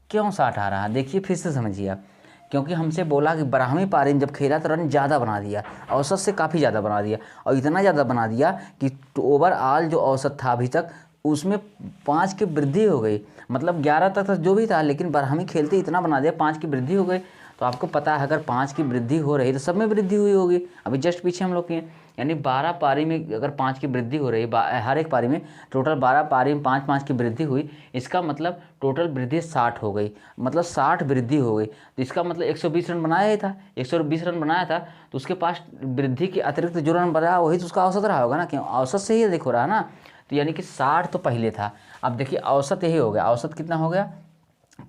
क्यों 60 आ रहा है, देखिए फिर से समझिए आप, क्योंकि हमसे बोला कि 12वीं पारी में जब खेला तो रन ज़्यादा बना दिया, औसत से काफ़ी ज़्यादा बना दिया, और इतना ज़्यादा बना दिया कि ओवरऑल जो औसत था अभी तक उसमें 5 की वृद्धि हो गई। मतलब 11 तक जो भी था, लेकिन 12वीं खेलते इतना बना दिया, 5 की वृद्धि हो गई। तो आपको पता है अगर 5 की वृद्धि हो रही तो सब में वृद्धि हुई होगी, अभी जस्ट पीछे हम लोग की, यानी 12 पारी में अगर 5 की वृद्धि हो रही है, हर एक पारी में टोटल 12 पारी में 5 की वृद्धि हुई, इसका मतलब टोटल वृद्धि 60 हो गई, मतलब 60 वृद्धि हो गई। तो इसका मतलब 120 रन बनाया ही था, 120 रन बनाया था, तो उसके पास वृद्धि के अतिरिक्त जो रन बना वही तो उसका औसत रहा होगा ना, क्यों औसत से ही देखो रहा ना, तो यानी कि 60 तो पहले था। अब देखिए औसत यही हो गया, औसत कितना हो गया,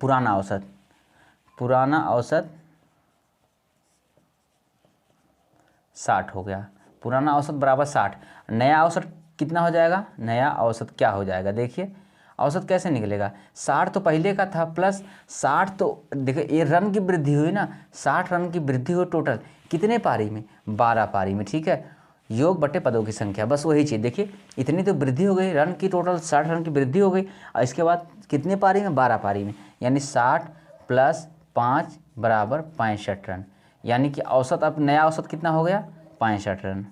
पुराना औसत 60 हो गया, पुराना औसत बराबर 60, नया औसत कितना हो जाएगा, नया औसत क्या हो जाएगा, देखिए औसत कैसे निकलेगा, 60 तो पहले का था प्लस 60, तो देखिए ये रन की वृद्धि हुई ना, 60 रन की वृद्धि हुई टोटल कितने पारी में, 12 पारी में, ठीक है, योग बटे पदों की संख्या, बस वही चीज़, देखिए इतनी तो वृद्धि हो गई रन की, टोटल 60 रन की वृद्धि हो गई, और इसके बाद कितने पारी में, 12 पारी में, यानी 60 प्लस 5 बराबर 65 रन, यानी कि औसत अब नया औसत कितना हो गया, 65 रन,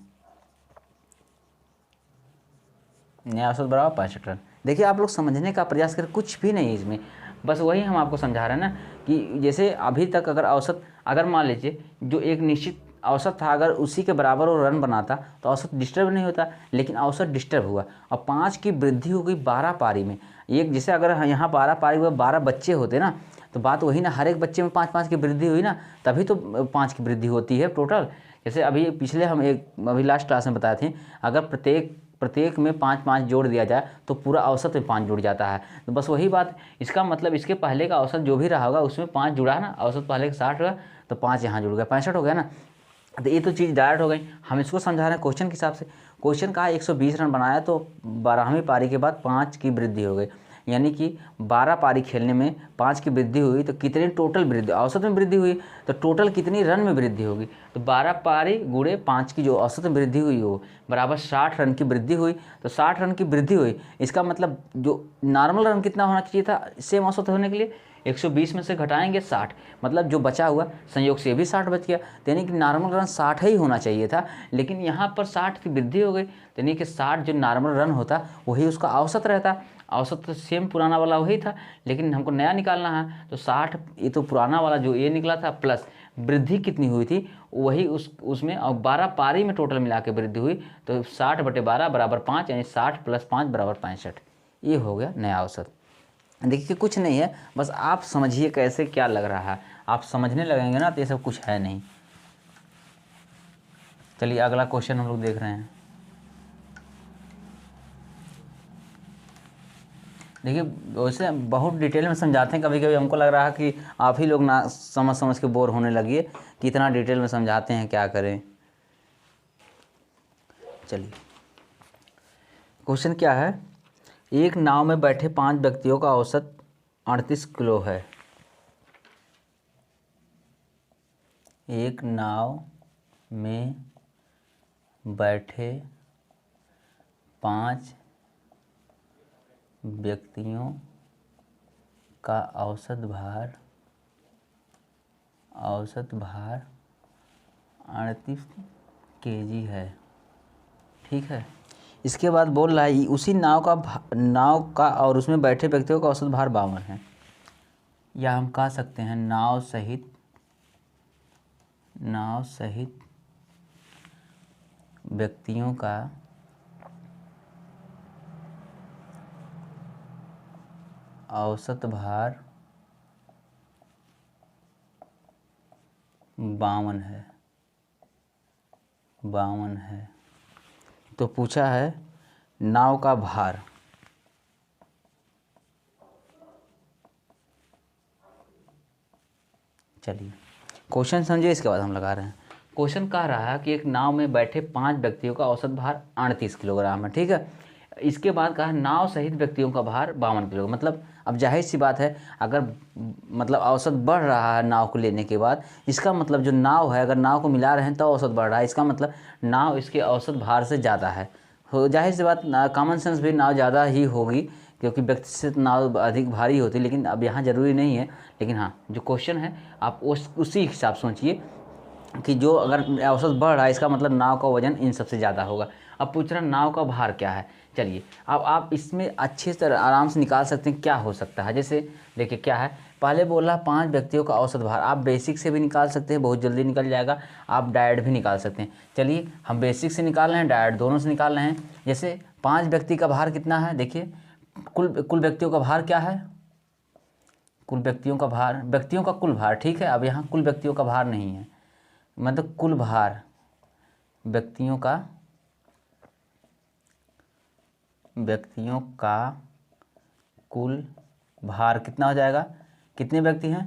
नया औसत बराबर 65 रन। देखिए आप लोग समझने का प्रयास करें, कुछ भी नहीं है इसमें, बस वही हम आपको समझा रहे हैं ना कि जैसे अभी तक अगर औसत, अगर मान लीजिए जो एक निश्चित औसत था अगर उसी के बराबर वो रन बनाता तो औसत डिस्टर्ब नहीं होता, लेकिन औसत डिस्टर्ब हुआ और 5 की वृद्धि हो गई 12 पारी में। एक जैसे अगर यहाँ 12 पारी हुआ, 12 बच्चे होते ना, तो बात वही ना, हर एक बच्चे में 5-5 की वृद्धि हुई ना, तभी तो 5 की वृद्धि होती है टोटल। जैसे अभी पिछले हम अभी लास्ट क्लास में बताए थे, अगर प्रत्येक में 5-5 जोड़ दिया जाए तो पूरा औसत में 5 जुड़ जाता है। तो बस वही बात, इसका मतलब इसके पहले का औसत जो भी रहा होगा उसमें 5 जुड़ा ना, औसत पहले का 60 हुआ तो 5 यहाँ जुड़ गया, 65 हो गया ना। तो ये तो चीज़ डायरेक्ट हो गई, हम इसको समझा रहे हैं क्वेश्चन के हिसाब से। क्वेश्चन कहा 120 रन बनाया तो 12वीं पारी के बाद 5 की वृद्धि हो गई, यानी कि 12 पारी खेलने में 5 की वृद्धि हुई तो कितनी टोटल वृद्धि, औसत में वृद्धि हुई तो टोटल कितनी रन में वृद्धि होगी, तो 12 पारी गुणे 5 की जो औसत में वृद्धि हुई हो बराबर 60 रन की वृद्धि हुई। तो 60 रन की वृद्धि हुई, इसका मतलब जो नॉर्मल रन कितना होना चाहिए था सेम औसत होने के लिए, 120 में से घटाएंगे 60, मतलब जो बचा हुआ संयोग से भी 60 बच गया, यानी कि नॉर्मल रन 60 ही होना चाहिए था, लेकिन यहाँ पर 60 की वृद्धि हो गई, यानी कि 60 जो नॉर्मल रन होता वही उसका औसत रहता, औसत तो सेम पुराना वाला वही था, लेकिन हमको नया निकालना है। तो 60 ये तो पुराना वाला जो ये निकला था प्लस वृद्धि कितनी हुई थी वही उसमें, और 12 पारी में टोटल मिला के वृद्धि हुई, तो 60 बटे 12 बराबर 5, यानी 60 प्लस 5 बराबर 65, ये हो गया नया औसत। देखिए कुछ नहीं है, बस आप समझिए कैसे क्या लग रहा है, आप समझने लगेंगे ना तो ये सब कुछ है नहीं। चलिए अगला क्वेश्चन हम लोग देख रहे हैं। देखिए वैसे बहुत डिटेल में समझाते हैं, कभी कभी हमको लग रहा है कि आप ही लोग ना समझ के बोर होने लगिए कि इतना डिटेल में समझाते हैं, क्या करें। चलिए क्वेश्चन क्या है, एक नाव में बैठे 5 व्यक्तियों का औसत 38 किलो है। एक नाव में बैठे 5 व्यक्तियों का औसत भार 38 केजी है। ठीक है, इसके बाद बोल रहा है उसी नाव का और उसमें बैठे व्यक्तियों का औसत भार 52 है। या हम कह सकते हैं नाव सहित व्यक्तियों का औसत भार 52 है। तो पूछा है नाव का भार। चलिए क्वेश्चन समझिए, इसके बाद हम लगा रहे हैं। क्वेश्चन कह रहा है कि एक नाव में बैठे 5 व्यक्तियों का औसत भार 38 किलोग्राम है। ठीक है, इसके बाद कहा नाव सहित व्यक्तियों का भार 52 किलो। मतलब अब जाहिर सी बात है, अगर मतलब औसत बढ़ रहा है नाव को लेने के बाद, इसका मतलब जो नाव है, अगर नाव को मिला रहे हैं तो औसत बढ़ रहा है, इसका मतलब नाव इसके औसत भार से ज़्यादा है। हो जाहिर सी बात, कॉमन सेंस भी नाव ज़्यादा ही होगी, क्योंकि व्यक्ति से नाव अधिक भारी होती है। लेकिन अब यहाँ ज़रूरी नहीं है, लेकिन हाँ जो क्वेश्चन है आप उसी हिसाब से सोचिए कि जो अगर औसत बढ़ रहा है इसका मतलब नाव का वजन इन सबसे ज़्यादा होगा। अब पूछ रहा नाव का भार क्या है। चलिए अब आप इसमें अच्छे से आराम से निकाल सकते हैं क्या हो सकता है। जैसे देखिए क्या है, पहले बोला 5 व्यक्तियों का औसत भार, आप बेसिक से भी निकाल सकते हैं, बहुत जल्दी निकल जाएगा। आप डायरेक्ट भी निकाल सकते हैं। चलिए हम बेसिक से निकाल रहे हैं, डायरेक्ट दोनों से निकाल रहे हैं। जैसे 5 व्यक्ति का भार कितना है, देखिए कुल व्यक्तियों का भार क्या है, कुल व्यक्तियों का भार, व्यक्तियों का कुल भार। ठीक है, अब यहाँ कुल व्यक्तियों का भार नहीं है, मतलब कुल भार व्यक्तियों का कुल भार कितना हो जाएगा। कितने व्यक्ति हैं,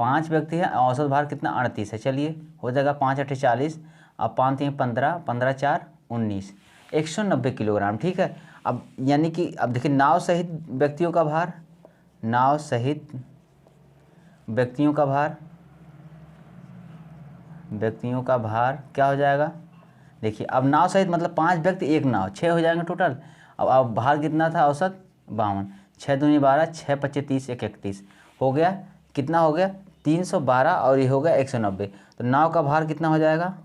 5 व्यक्ति हैं, औसत भार कितना 38 है। चलिए हो जाएगा 5 8 40, अब 5 3 15, 15 4 19, 190 किलोग्राम। ठीक है, अब यानी कि अब देखिए नाव सहित व्यक्तियों का भार, नाव सहित व्यक्तियों का भार क्या हो जाएगा। देखिए अब नाव सहित मतलब 5 व्यक्ति एक नाव, 6 हो जाएंगे टोटल। अब भार कितना था औसत 52, 6 दूनी 12, 6 25 30, 1 31 हो गया। कितना हो गया 312 और ये हो गया 190। तो नाव का भार कितना हो जाएगा,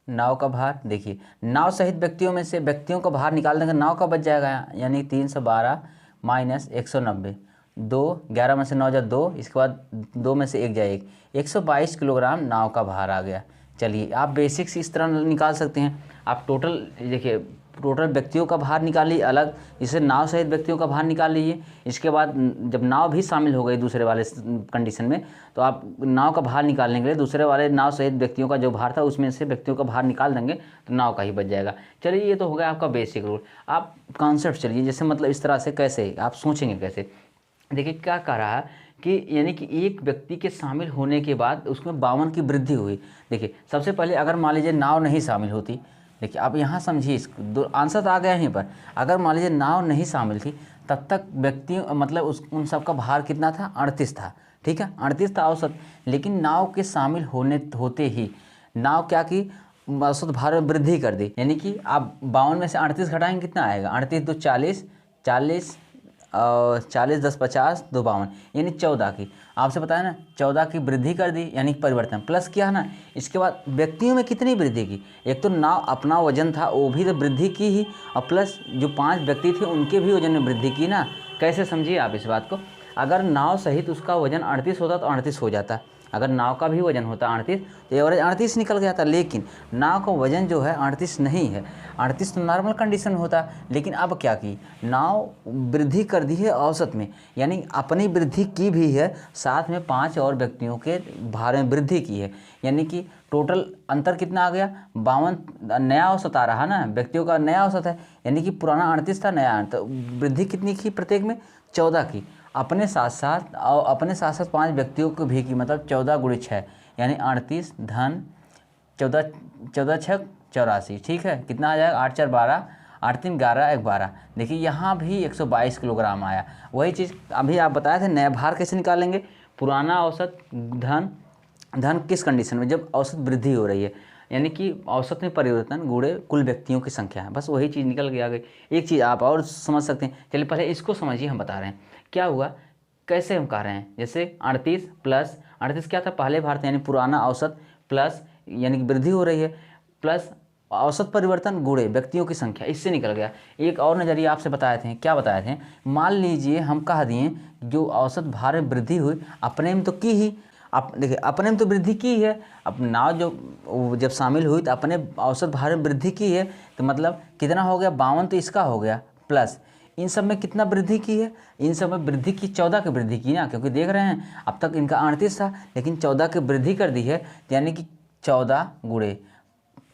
नाव का भार देखिए नाव सहित व्यक्तियों में से व्यक्तियों का भार निकाल देंगे, नाव का बच जाएगा, यानी 312 माइनस 190, 2 11 में से 9 जा 2, इसके बाद 2 में से 1 जा 1, 122 किलोग्राम नाव का भार आ गया। चलिए आप बेसिक्स इस तरह निकाल सकते हैं। आप टोटल देखिए टोटल व्यक्तियों का भार निकालिए अलग, इसे नाव सहित व्यक्तियों का भार निकाल लीजिए। इसके बाद जब नाव भी शामिल हो गई दूसरे वाले कंडीशन में, तो आप नाव का भार निकालने के लिए दूसरे वाले नाव सहित व्यक्तियों का जो भार था उसमें से व्यक्तियों का भार निकाल देंगे तो नाव का ही बच जाएगा। चलिए ये तो हो गया आपका बेसिक रूल। आप कॉन्सेप्ट चलिए, जैसे मतलब इस तरह से कैसे आप सोचेंगे कैसे। देखिए क्या कह रहा है कि यानी कि एक व्यक्ति के शामिल होने के बाद उसमें 52 की वृद्धि हुई। देखिए सबसे पहले अगर मान लीजिए नाव नहीं शामिल होती, देखिए आप यहाँ समझिए, इसको आंसर तो आ गया यहीं पर। अगर मान लीजिए नाव नहीं शामिल थी तब तक व्यक्ति मतलब उन सब का भार कितना था 38 था। ठीक है 38 था औसत, लेकिन नाव के शामिल होते ही नाव क्या की औसत भार में वृद्धि कर दी। यानी कि आप 52 में से 38 घटाएंगे कितना आएगा, 38 2 40, 40 और 40 10 50 2 52, यानी 14 की आपसे पता है ना 14 की वृद्धि कर दी, यानी परिवर्तन प्लस किया है ना। इसके बाद व्यक्तियों में कितनी वृद्धि की, एक तो नाव अपना वजन था वो भी तो वृद्धि की ही, और प्लस जो 5 व्यक्ति थे उनके भी वजन में वृद्धि की ना। कैसे समझिए आप इस बात को। अगर नाव सहित उसका वजन 38 होता तो 38 हो जाता। अगर नाव का भी वजन होता 38 तो एवरेज 38 निकल गया था। लेकिन नाव का वजन जो है 38 नहीं है, 38 तो नॉर्मल कंडीशन में होता। लेकिन अब क्या की, नाव वृद्धि कर दी है औसत में, यानी अपनी वृद्धि की भी है, साथ में 5 और व्यक्तियों के भार में वृद्धि की है। यानी कि टोटल अंतर कितना आ गया, 52 नया औसत आ रहा ना, व्यक्तियों का नया औसत है। यानी कि पुराना 38 था, नया तो वृद्धि कितनी की प्रत्येक में, 14 की। अपने साथ साथ 5 व्यक्तियों को भी की, मतलब 14 × 6 यानी 38 धन 14, 14 6 84। ठीक है, कितना आ जाएगा, 8 4 12, 8 3 11 1 12। देखिए यहाँ भी 122 किलोग्राम आया। वही चीज़ अभी आप बताए थे, नया भार कैसे निकालेंगे, पुराना औसत धन किस कंडीशन में, जब औसत वृद्धि हो रही है, यानी कि औसत में परिवर्तन गुणे कुल व्यक्तियों की संख्या है। बस वही चीज़ निकल के आ गई। एक चीज़ आप और समझ सकते हैं, चलिए पहले इसको समझिए, हम बता रहे हैं क्या हुआ, कैसे हम कह रहे हैं। जैसे 38 प्लस 38 क्या था, पहले भार था, यानी पुराना औसत प्लस, यानी कि वृद्धि हो रही है, प्लस औसत परिवर्तन गुणे व्यक्तियों की संख्या, इससे निकल गया। एक और नज़रिया आपसे बताए थे, क्या बताए थे, मान लीजिए हम कह दिए जो औसत भार में वृद्धि हुई, अपने में तो की ही, आप देखिए अपने में तो वृद्धि की है, अब नाव जो जब शामिल हुई तो अपने औसत भार में वृद्धि की है, तो मतलब कितना हो गया, 52 तो इसका हो गया, प्लस इन सब में कितना वृद्धि की है, इन सब में वृद्धि की 14 की वृद्धि की ना, क्योंकि देख रहे हैं अब तक इनका 38 था, लेकिन 14 की वृद्धि कर दी है, यानी कि 14 गुणे,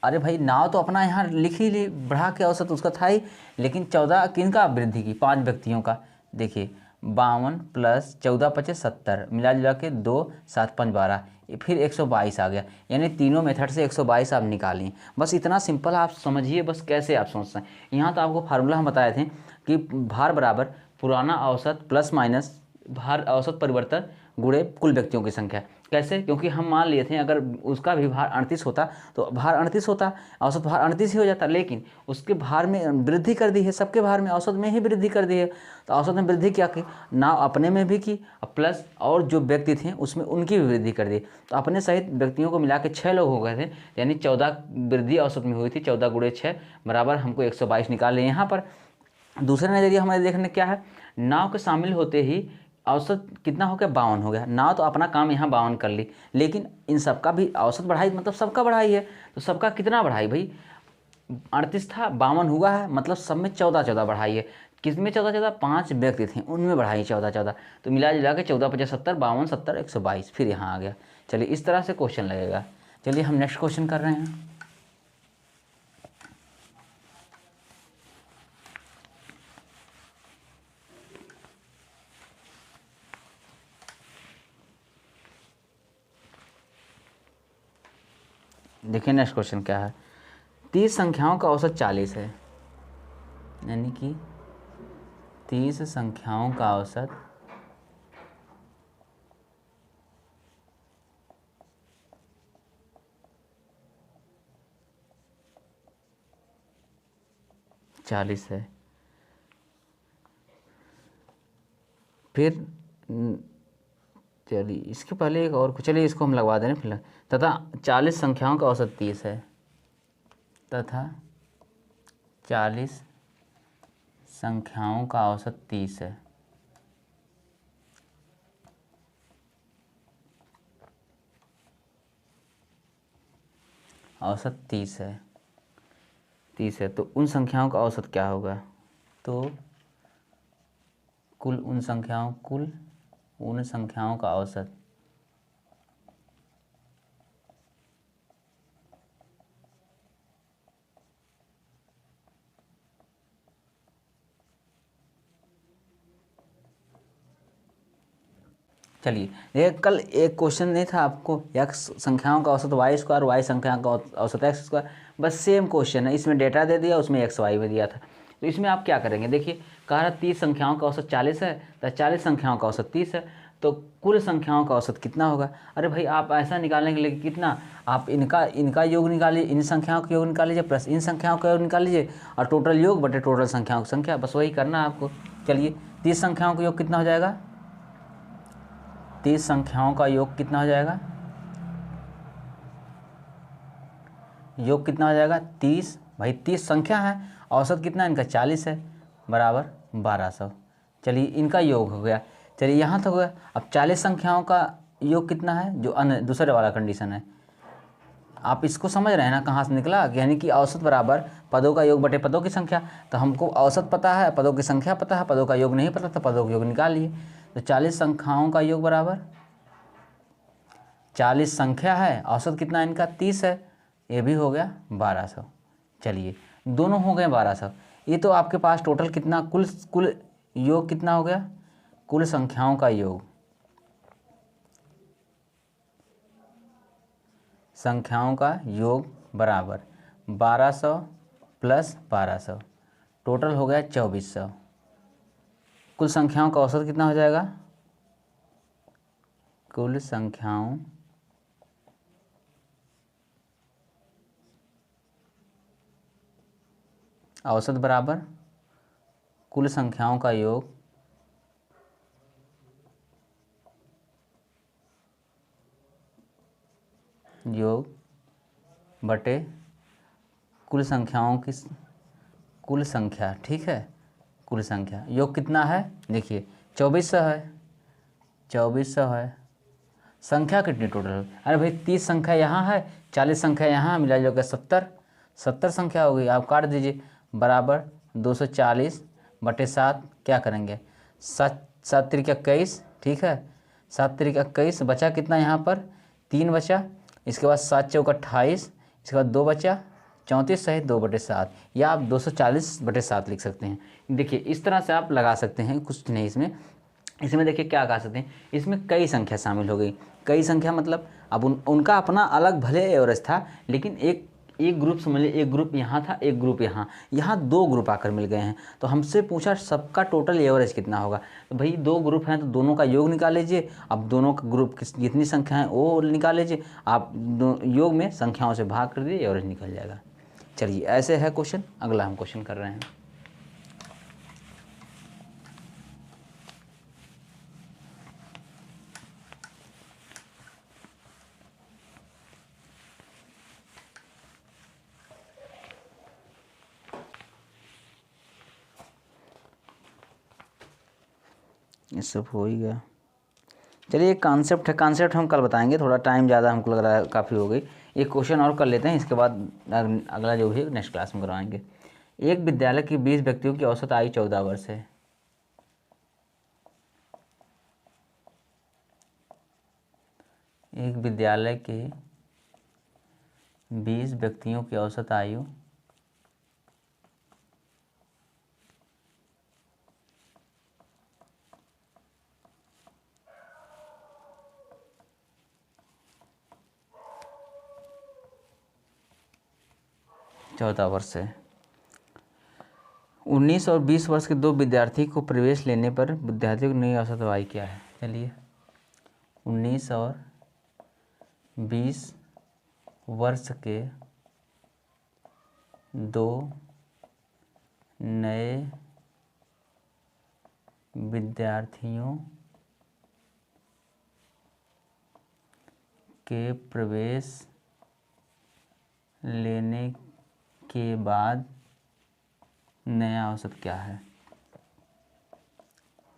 अरे भाई नाव तो अपना यहाँ लिख ही ली, बढ़ा के औसत उसका था ही, लेकिन 14 किनका वृद्धि की, 5 व्यक्तियों का। देखिए 52 प्लस 14 5 70, मिला जुला के 2 7 5 12, फिर 122 आ गया। यानी तीनों मेथड से 122 आप निकालिए। बस इतना सिंपल आप समझिए, बस कैसे आप सोचते हैं। यहाँ तो आपको फार्मूला हम बताए थे कि भार बराबर पुराना औसत प्लस माइनस भार औसत परिवर्तन गुणे कुल व्यक्तियों की संख्या। कैसे, क्योंकि हम मान लिए थे अगर उसका भी भार 38 होता तो भार 38 होता, औसत भार 38 ही हो जाता, लेकिन उसके भार में वृद्धि कर दी है, सबके भार में औसत में ही वृद्धि कर दी है। तो औसत में वृद्धि क्या की, नाव अपने में भी की, प्लस और जो व्यक्ति थे उसमें उनकी भी वृद्धि कर दी। तो अपने सहित व्यक्तियों को मिला के 6 लोग हो गए थे, यानी 14 वृद्धि औसत में हुई थी, 14 × 6 बराबर हमको 122 निकाल लें। यहाँ पर दूसरा नज़रिया हमारे देखने क्या है, नाव के शामिल होते ही औसत कितना हो गया, 52 हो गया। नाव तो अपना काम यहाँ 52 कर ली, लेकिन इन सबका भी औसत बढ़ाई, मतलब सबका बढ़ाई है, तो सबका कितना बढ़ाई भाई, 38 था 52 हुआ है, मतलब सब में 14 14 बढ़ाई है। किस में 14 14, 5 व्यक्ति थे उनमें बढ़ाई 14 14, तो मिला जुला के 14 50 70, 52 70 122, फिर यहाँ आ गया। चलिए इस तरह से क्वेश्चन लगेगा। चलिए हम नेक्स्ट क्वेश्चन कर रहे हैं। देखिए नेक्स्ट क्वेश्चन क्या है, 30 संख्याओं का औसत 40 है, यानी कि 30 संख्याओं का औसत 40 है। फिर चलिए इसके पहले एक और, चलिए इसको हम लगवा दें फिलहाल, तथा 40 संख्याओं का औसत 30 है, तथा 40 संख्याओं का औसत 30 है। औसत 30 है, 30 है, तो उन संख्याओं का औसत क्या होगा, तो कुल उन संख्याओं का औसत चलिए ये कल एक क्वेश्चन नहीं था आपको, x संख्याओं का औसत y², y संख्याओं का औसत x², बस सेम क्वेश्चन है, इसमें डेटा दे दिया, उसमें x y भी दिया था। तो इसमें आप क्या करेंगे, देखिए कह रहा 30 संख्याओं का औसत 40 है, तो 40 संख्याओं का औसत 30 है, तो कुल संख्याओं का औसत कितना होगा। अरे भाई आप ऐसा निकालने के लिए कितना, आप इनका योग निकालिए, इन संख्याओं का योग निकाल लीजिए, प्लस इन संख्याओं का योग निकाल लीजिए, और टोटल योग बटे टोटल संख्याओं की संख्या, बस वही करना है आपको। चलिए 30 संख्याओं का योग कितना हो जाएगा, 30 संख्याओं का योग कितना हो जाएगा, योग कितना हो जाएगा 30, भाई 30 संख्या है, औसत कितना इनका 40 है, बराबर 1200। चलिए इनका योग हो गया, चलिए यहाँ तक हो गया। अब 40 संख्याओं का योग कितना है, जो अन्य दूसरे वाला कंडीशन है। आप इसको समझ रहे हैं ना कहाँ से निकला, यानी कि औसत बराबर पदों का योग बटे पदों की संख्या। तो हमको औसत पता है, पदों की संख्या पता है, पदों का योग नहीं पता, तो पदों का योग निकाल लिए। तो 40 संख्याओं का योग बराबर 40 संख्या है, औसत कितना है इनका 30 है, ये भी हो गया 1200। चलिए दोनों हो गए 1200। ये तो आपके पास टोटल कितना कुल योग कितना हो गया, कुल संख्याओं का योग, संख्याओं का योग बराबर 1200 प्लस 1200, टोटल हो गया 2400। कुल संख्याओं का औसत कितना हो जाएगा, कुल संख्याओं औसत बराबर कुल संख्याओं का योग बटे कुल संख्याओं की कुल संख्या। ठीक है, कुल संख्या योग कितना है, देखिए 2400 है, 2400 है। संख्या कितनी टोटल है, अरे भाई 30 संख्या यहाँ है, 40 संख्या यहाँ, मिला जुला 70 संख्या हो गई। आप काट दीजिए, बराबर 240 बटे 7, क्या करेंगे 7 त्रिक 21, ठीक है 7 त्रिक 21, बचा कितना यहाँ पर 3 बचा, इसके बाद 7 चौक 28, इसके बाद 2 बचा 34 सहित 2/7, या आप 240/7 लिख सकते हैं। देखिए इस तरह से आप लगा सकते हैं, कुछ नहीं इसमें देखिए क्या कह सकते हैं, इसमें कई संख्या शामिल हो गई। कई संख्या मतलब अब उनका अपना अलग भले एवरेज था, लेकिन एक ग्रुप समझ लीजिए, एक ग्रुप यहाँ था, एक ग्रुप यहाँ 2 ग्रुप आकर मिल गए हैं। तो हमसे पूछा सबका टोटल एवरेज कितना होगा, तो भाई 2 ग्रुप हैं तो दोनों का योग निकाल लीजिए। अब दोनों का ग्रुप जितनी संख्या है वो निकाल लीजिए, आप योग में संख्याओं से भाग कर दीजिए, एवरेज निकल जाएगा। चलिए ऐसे है क्वेश्चन। अगला हम क्वेश्चन कर रहे हैं। ये सब हो ही गया। चलिए एक कॉन्सेप्ट है, कॉन्सेप्ट हम कल बताएंगे, थोड़ा टाइम ज़्यादा हमको लग रहा है काफ़ी हो गई। एक क्वेश्चन और कर लेते हैं, इसके बाद अगला जो भी नेक्स्ट क्लास में करवाएंगे। एक विद्यालय की 20 व्यक्तियों की औसत आयु 14 वर्ष है। एक विद्यालय के 20 व्यक्तियों की औसत आयु 14 वर्ष है। 19 और 20 वर्ष के 2 विद्यार्थी को प्रवेश लेने पर विद्यार्थियों की नई औसत आयु क्या है। चलिए 19 और 20 वर्ष के 2 नए विद्यार्थियों के प्रवेश लेने के बाद नया औसत क्या है।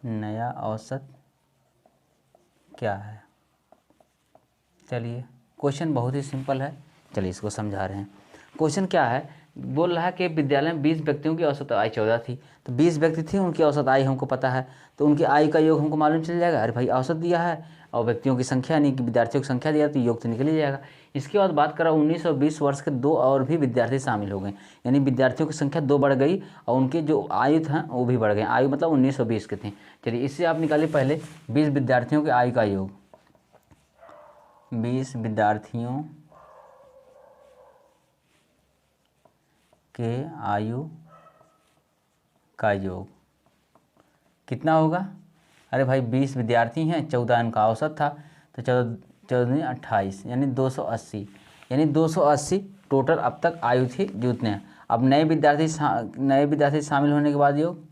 नया औसत क्या है। चलिए क्वेश्चन बहुत ही सिंपल है, चलिए इसको समझा रहे हैं। क्वेश्चन क्या है, बोल रहा है कि विद्यालय में 20 व्यक्तियों की औसत आयु 14 थी। तो 20 व्यक्ति थे, उनकी औसत आयु हमको पता है, तो उनकी आयु का योग हमको मालूम चल जाएगा। अरे भाई औसत दिया है और व्यक्तियों की संख्या यानी कि विद्यार्थियों की संख्या दिया, तो योग तो निकल ही जाएगा। इसके बाद बात करा 19 और 20 वर्ष के 2 और भी विद्यार्थी शामिल हो गए, यानी विद्यार्थियों की संख्या 2 बढ़ गई और उनके जो आयु था वो भी बढ़ गए। आयु मतलब 19 और 20 के थे। चलिए इससे आप निकालिए पहले 20 विद्यार्थियों के आयु का योग, 20 विद्यार्थियों के आयु का योग कितना होगा। अरे भाई 20 विद्यार्थी हैं, 14 इनका औसत था, तो 14 28 यानी 280, यानी 280 टोटल अब तक आयु थी जितने। अब नए विद्यार्थी शामिल होने के बाद योग,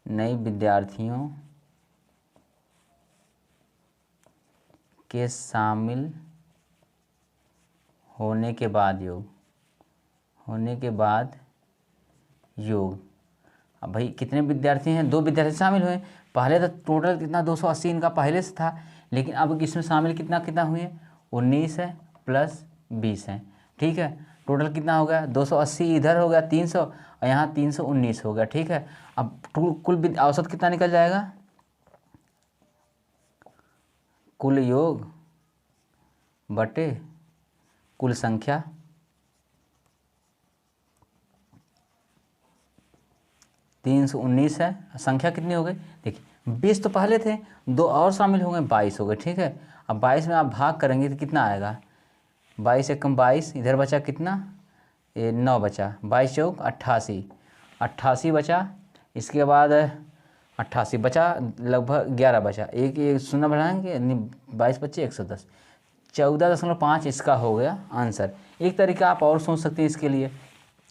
नए विद्यार्थियों के शामिल होने के बाद योग अब भाई कितने विद्यार्थी हैं, 2 विद्यार्थी शामिल हुए। पहले तो टोटल कितना 280 इनका पहले से था, लेकिन अब इसमें शामिल कितना कितना हुए, 19 है प्लस 20 है। ठीक है, टोटल कितना हो गया 280, इधर हो गया 300 और यहाँ 319 हो गया। ठीक है, अब कुल औसत कितना निकल जाएगा, कुल योग बटे कुल संख्या, तीन सौ 19 है, संख्या कितनी हो गई देखिए 20 तो पहले थे, 2 और शामिल हो गए 22 हो गए। ठीक है, अब 22 में आप भाग करेंगे तो कितना आएगा, 22 एकम 22, इधर बचा कितना, ये 9 बचा, 22 चौक 88, 88 बचा, इसके बाद 88 बचा, लगभग 11 बचा, एक शून्य बढ़ाएंगे 22 बच्चे 110, 14.5 इसका हो गया आंसर। एक तरीका आप और सोच सकते हैं इसके लिए,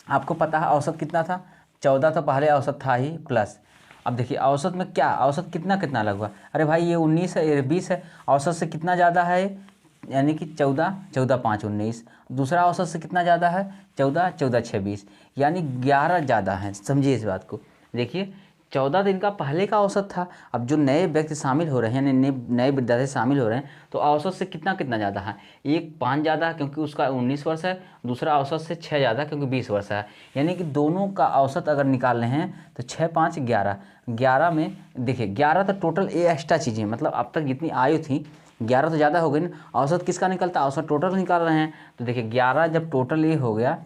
आपको पता है औसत कितना था, 14 तो पहले औसत था ही प्लस, अब देखिए औसत में क्या, औसत कितना कितना लगभग, अरे भाई ये 19 है, ये 20 है, औसत से कितना ज़्यादा है, यानी कि 14, 14 5 19, दूसरा औसत से कितना ज़्यादा है 14, 14 6 20, यानी 11 ज़्यादा है। समझिए इस बात को, देखिए 14 दिन का पहले का औसत था, अब जो नए व्यक्ति शामिल हो रहे हैं, यानी नए विद्यार्थी शामिल हो रहे हैं, तो औसत से कितना कितना ज़्यादा है, एक 5 ज़्यादा है क्योंकि उसका 19 वर्ष है, दूसरा औसत से 6 ज़्यादा क्योंकि 20 वर्ष है, यानी कि दोनों का औसत अगर निकाल रहे हैं तो 6 5 11, 11 में देखिए 11 तो टोटल ये एक्स्ट्रा चीज़ें, मतलब अब तक जितनी आयु थी 11 तो ज़्यादा हो गई ना, औसत किसका निकलता है, औसत टोटल निकाल रहे हैं, तो देखिए 11 जब टोटल ये हो गया,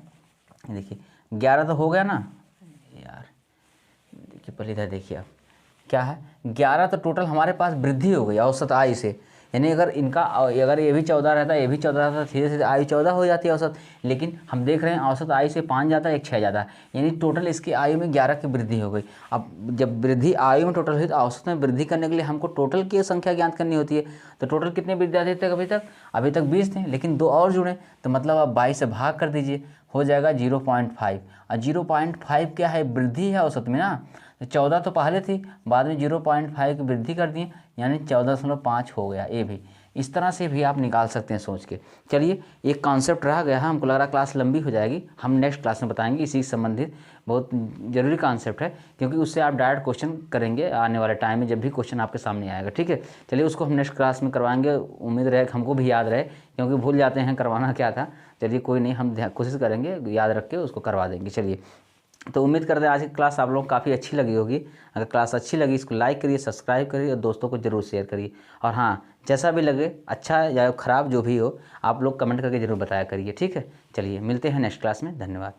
देखिए 11 तो हो गया ना यार, देखिए पहले इधर देखिए अब क्या है, 11 तो टोटल हमारे पास वृद्धि हो गई औसत आयु से, यानी अगर इनका अगर ये भी 14 रहता, ये भी 14 रहता, धीरे धीरे आयु 14 हो जाती है औसत, लेकिन हम देख रहे हैं औसत आयु से 5 ज़्यादा, एक 6 ज़्यादा, यानी टोटल इसकी आयु में 11 की वृद्धि हो गई। अब जब वृद्धि आयु में टोटल हुई तो औसत में वृद्धि करने के लिए हमको टोटल की संख्या ज्ञात करनी होती है, तो टोटल कितने विद्यार्थी थे अभी तक 20 थे, लेकिन 2 और जुड़े, तो मतलब आप 22 से भाग कर दीजिए, हो जाएगा 0.5, और 0.5 क्या है, वृद्धि है औसत में ना, 14 तो पहले थी, बाद में 0.5 की वृद्धि कर दिए, यानी 14.5 हो गया। ये भी इस तरह से भी आप निकाल सकते हैं सोच के। चलिए एक कॉन्सेप्ट रह गया है, हमको लग रहा क्लास लंबी हो जाएगी, हम नेक्स्ट क्लास में बताएंगे, इसी से संबंधित बहुत जरूरी कॉन्सेप्ट है, क्योंकि उससे आप डायरेक्ट क्वेश्चन करेंगे आने वाले टाइम में, जब भी क्वेश्चन आपके सामने आएगा। ठीक है, चलिए उसको हम नेक्स्ट क्लास में करवाएंगे, उम्मीद रहे हमको भी याद रहे, क्योंकि भूल जाते हैं करवाना क्या था। चलिए कोई नहीं, हम कोशिश करेंगे याद रख के उसको करवा देंगे। चलिए, तो उम्मीद करते हैं आज की क्लास आप लोगों को काफ़ी अच्छी लगी होगी। अगर क्लास अच्छी लगी इसको लाइक करिए, सब्सक्राइब करिए और दोस्तों को जरूर शेयर करिए। और हाँ, जैसा भी लगे, अच्छा या ख़राब जो भी हो, आप लोग कमेंट करके ज़रूर बताया करिए। ठीक है, चलिए मिलते हैं नेक्स्ट क्लास में, धन्यवाद।